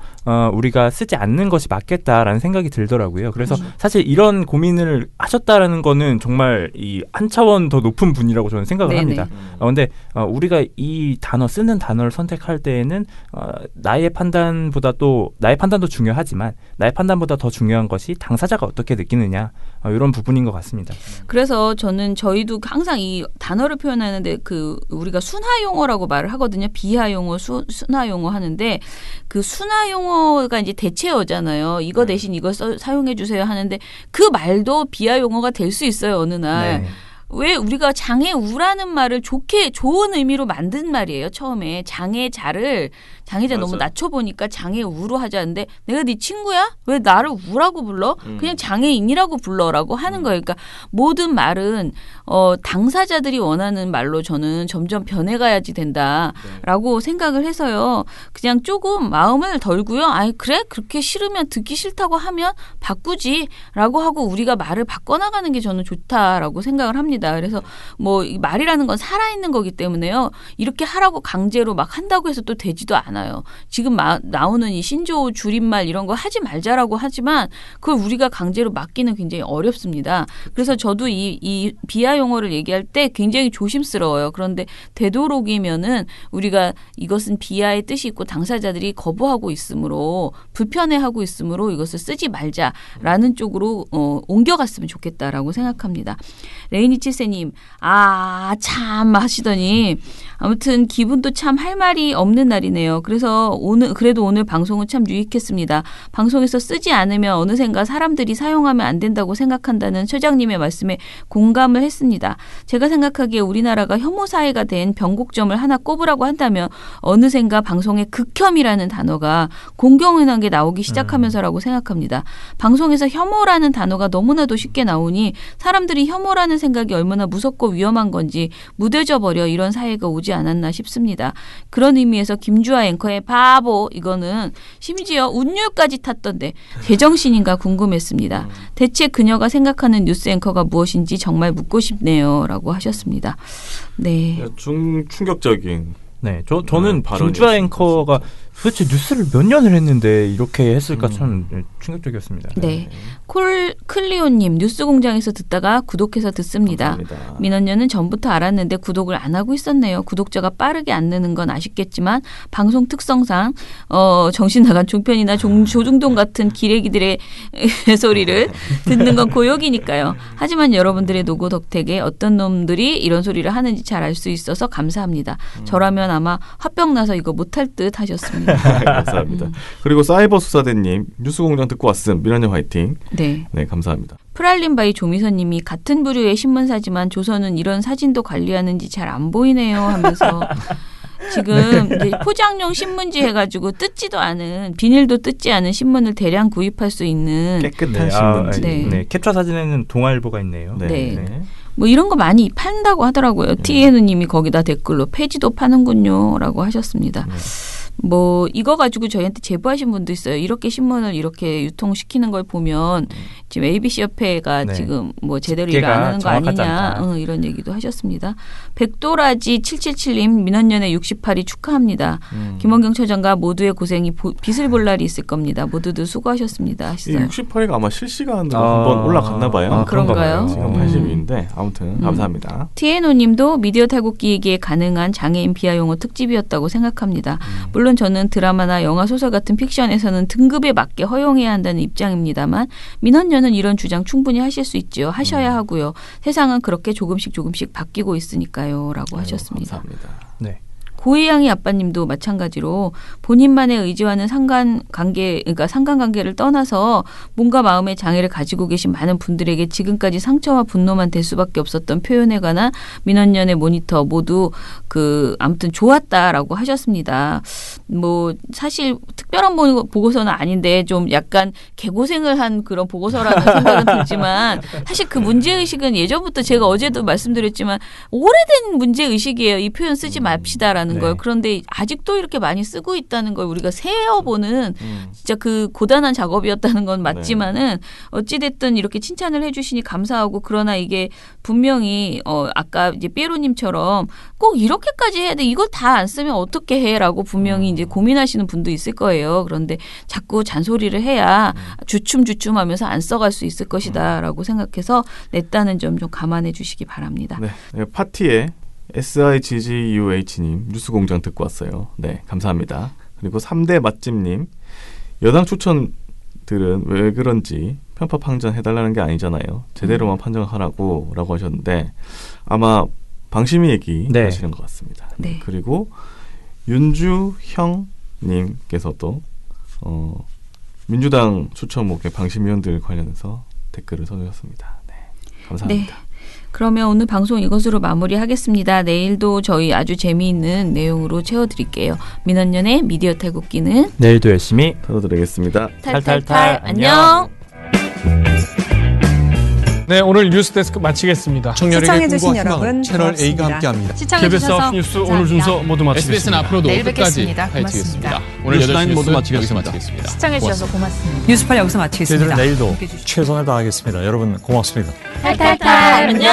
[SPEAKER 4] 우리가 쓰지 않는 것이 맞겠다라는 생각이 들더라고요. 그래서 사실 이런 고민을 하셨다라는 거는 정말 이 한 차원 더 높은 분이라고 저는 생각을 합니다. 근데 우리가 이 쓰는 단어를 선택할 때에는 나의 판단도 중요하지만 나의 판단보다 더 중요한 것이 당사자가 어떻게 느끼느냐 이런 부분인 것 같습니다.
[SPEAKER 6] 그래서 저희도 항상 이 단어를 표현하는데 우리가 순화 용어라고 말을 하거든요. 비하 용어, 순화 용어 하는데 그 순화 용어가 이제 대체어잖아요. 이거 대신 이거 사용해 주세요 하는데 그 말도 비하 용어가 될 수 있어요. 어느 날. 왜 우리가 장애우라는 말을 좋은 의미로 만든 말이에요. 처음에 장애자 너무 낮춰보니까 장애우로 하자는데 내가 네 친구야? 왜 나를 우라고 불러? 그냥 장애인이라고 불러라고 하는 거예요. 그러니까 모든 말은 당사자들이 원하는 말로 저는 점점 변해가야지 된다라고 생각을 해서요. 그냥 조금 마음을 덜고요. 그래? 그렇게 싫으면 듣기 싫다고 하면 바꾸지라고 하고 우리가 말을 바꿔나가는 게 저는 좋다라고 생각을 합니다. 그래서 말이라는 건 살아있는 거기 때문에요. 이렇게 하라고 강제로 막 한다고 해서 또 되지도 않아요. 지금 나오는 이 신조어 줄임말 이런 거 하지 말자라고 하지만 그걸 우리가 강제로 막기는 굉장히 어렵습니다. 그래서 저도 이 비하 용어를 얘기할 때 굉장히 조심스러워요. 그런데 되도록이면은 우리가 이것은 비하의 뜻이 있고 당사자들이 거부하고 있으므로 불편해하고 있으므로 이것을 쓰지 말자라는 쪽으로 옮겨갔으면 좋겠다라고 생각합니다. 레이니치세님 참 하시더니 아무튼 기분도 참 할 말이 없는 날이네요. 그래서 그래도 오늘 방송은 참 유익했습니다. 방송에서 쓰지 않으면 어느샌가 사람들이 사용하면 안 된다고 생각한다는 처장님의 말씀에 공감을 했습니다. 제가 생각하기에 우리나라가 혐오 사회가 된 변곡점을 하나 꼽으라고 한다면 어느샌가 방송에 극혐이라는 단어가 공공연하게 나오기 시작하면서라고 생각합니다. 방송에서 혐오라는 단어가 너무나도 쉽게 나오니 사람들이 혐오라는 생각이 얼마나 무섭고 위험한 건지 무뎌져 버려 이런 사회가 오지 않았나 싶습니다. 그런 의미에서 김주아 앵커의 바보 이거는 심지어 운율까지 탔던데 제정신인가 궁금했습니다. 대체 그녀가 생각하는 뉴스 앵커가 무엇인지 정말 묻고 싶네요. 라고 하셨습니다. 네.
[SPEAKER 5] 충격적인.
[SPEAKER 4] 네, 저는 김주아 앵커가 도대체 뉴스를 몇 년을 했는데 이렇게 했을까 참 충격적이었습니다.
[SPEAKER 6] 네. 클리오님 뉴스공장에서 듣다가 구독해서 듣습니다.
[SPEAKER 5] 감사합니다.
[SPEAKER 6] 민원녀는 전부터 알았는데 구독을 안 하고 있었네요. 구독자가 빠르게 안 느는 건 아쉽겠지만 방송 특성상 정신 나간 종편이나 조중동 같은 기레기들의 소리를 듣는 건 고역이니까요. 하지만 여러분들의 노고 덕택에 어떤 놈들이 이런 소리를 하는지 잘 알 수 있어서 감사합니다. 저라면 아마 화병 나서 이거 못할 듯 하셨습니다.
[SPEAKER 5] 감사합니다. 그리고 사이버 수사대님 뉴스공장 듣고 왔음. 민원녀 화이팅.
[SPEAKER 6] 네,
[SPEAKER 5] 감사합니다.
[SPEAKER 6] 프랄린바이 조미선님이 같은 부류의 신문사지만 조선은 이런 사진도 관리하는지 잘 안 보이네요 하면서 지금 이제 포장용 신문지 해가지고 뜯지도 않은 비닐도 뜯지 않은 신문을 대량 구입할 수 있는
[SPEAKER 5] 깨끗한 신문지.
[SPEAKER 4] 네. 캡처 사진에는 동아일보가 있네요.
[SPEAKER 6] 네. 뭐 이런 거 많이 판다고 하더라고요. 티에누님이 거기다 댓글로 폐지도 파는군요라고 하셨습니다. 뭐 이거 가지고 저희한테 제보하신 분도 있어요. 이렇게 신문을 이렇게 유통시키는 걸 보면 지금 ABC 협회가
[SPEAKER 4] 네.
[SPEAKER 6] 지금 뭐 제대로 일을 안 하는 거 아니냐 이런 얘기도 하셨습니다. 백도라지 777님 민원연애 68위 축하합니다. 김원경 처장과 모두의 고생이 빛을 볼 날이 있을 겁니다. 모두들 수고하셨습니다. 하셨어요.
[SPEAKER 5] 68위가 아마 실시간으로 한번 올라갔나 봐요.
[SPEAKER 6] 그런가요?
[SPEAKER 5] 지금 80위인데 아무튼 감사합니다.
[SPEAKER 6] TNO님도 미디어 탈곡기에게 가능한 장애인 비하 용어 특집이었다고 생각합니다. 물론 저는 드라마나 영화 소설 같은 픽션에서는 등급에 맞게 허용해야 한다는 입장입니다만 민원연은 이런 주장 충분히 하실 수 있죠. 하셔야 하고요. 세상은 그렇게 조금씩 바뀌고 있으니까요. 라고 하셨습니다.
[SPEAKER 5] 감사합니다.
[SPEAKER 4] 네.
[SPEAKER 6] 고희양이 아빠님도 마찬가지로 본인만의 의지와는 상관관계를 떠나서 몸과 마음의 장애를 가지고 계신 많은 분들에게 지금까지 상처와 분노만 될 수밖에 없었던 표현에 관한 민원연의 모니터 모두 아무튼 좋았다라고 하셨습니다. 뭐 사실 특별한 보고서는 아닌데 좀 약간 개고생을 한 그런 보고서라는 생각은 들지만 사실 그 문제의식은 예전부터 제가 어제도 말씀드렸지만 오래된 문제의식이에요. 이 표현 쓰지 맙시다라는 걸. 그런데 아직도 이렇게 많이 쓰고 있다는 걸 우리가 세어보는 진짜 그 고단한 작업이었다는 건 맞지만은 어찌됐든 이렇게 칭찬을 해주시니 감사하고 그러나 이게 분명히 아까 이제 삐에로님처럼 꼭 이렇게까지 해야 돼. 이걸 다 안 쓰면 어떻게 해라고 분명히 이제 고민하시는 분도 있을 거예요. 그런데 자꾸 잔소리를 해야 주춤주춤하면서 안 써갈 수 있을 것이다라고 생각해서 냈다는 점 좀 감안해 주시기 바랍니다.
[SPEAKER 5] 네, 파티에 SIGGUH님 뉴스공장 듣고 왔어요. 네, 감사합니다. 그리고 3대 맛집님 여당 추천들은 왜 그런지 편파 판정해달라는 게 아니잖아요. 제대로만 판정하라고 라고 하셨는데 아마 방심이 얘기 하시는 것 같습니다.
[SPEAKER 6] 네.
[SPEAKER 5] 그리고 윤주형님께서도 민주당 추천목의 방심위원들 관련해서 댓글을 써주셨습니다. 네, 감사합니다.
[SPEAKER 6] 네. 그러면 오늘 방송 이것으로 마무리하겠습니다. 내일도 저희 아주 재미있는 내용으로 채워드릴게요. 민원연의 미디어 탈곡기는
[SPEAKER 4] 내일도 열심히
[SPEAKER 5] 들어드리겠습니다.
[SPEAKER 6] 탈탈탈 안녕.
[SPEAKER 14] 네, 오늘 뉴스데스크 마치겠습니다.
[SPEAKER 15] 청년에게 꿈과 희망을
[SPEAKER 14] 채널 A가 함께합니다.
[SPEAKER 15] 시청해주셔서
[SPEAKER 14] KBS 뉴스 오늘 순서 모두 마치겠습니다.
[SPEAKER 15] SBS는 앞으로도
[SPEAKER 14] 내일
[SPEAKER 15] 끝까지
[SPEAKER 14] 뵙겠습니다.
[SPEAKER 15] 파헤치겠습니다.
[SPEAKER 14] 오늘
[SPEAKER 15] 뉴스9
[SPEAKER 14] 모두 마치겠습니다.
[SPEAKER 15] 시청해주셔서 고맙습니다. 뉴스8 여기서 마치겠습니다.
[SPEAKER 10] 저희들은 내일도 최선을 다하겠습니다. 여러분 고맙습니다.
[SPEAKER 6] 탈탈탈 안녕.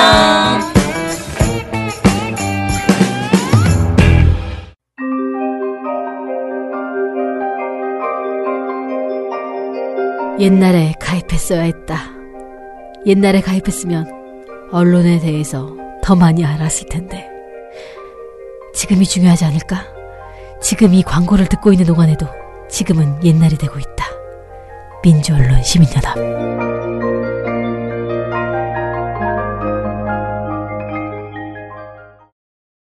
[SPEAKER 16] 옛날에 가입했어야 했다. 옛날에 가입했으면 언론에 대해서 더 많이 알았을 텐데. 지금이 중요하지 않을까? 지금 이 광고를 듣고 있는 동안에도 지금은 옛날이 되고 있다. 민주언론 시민연합.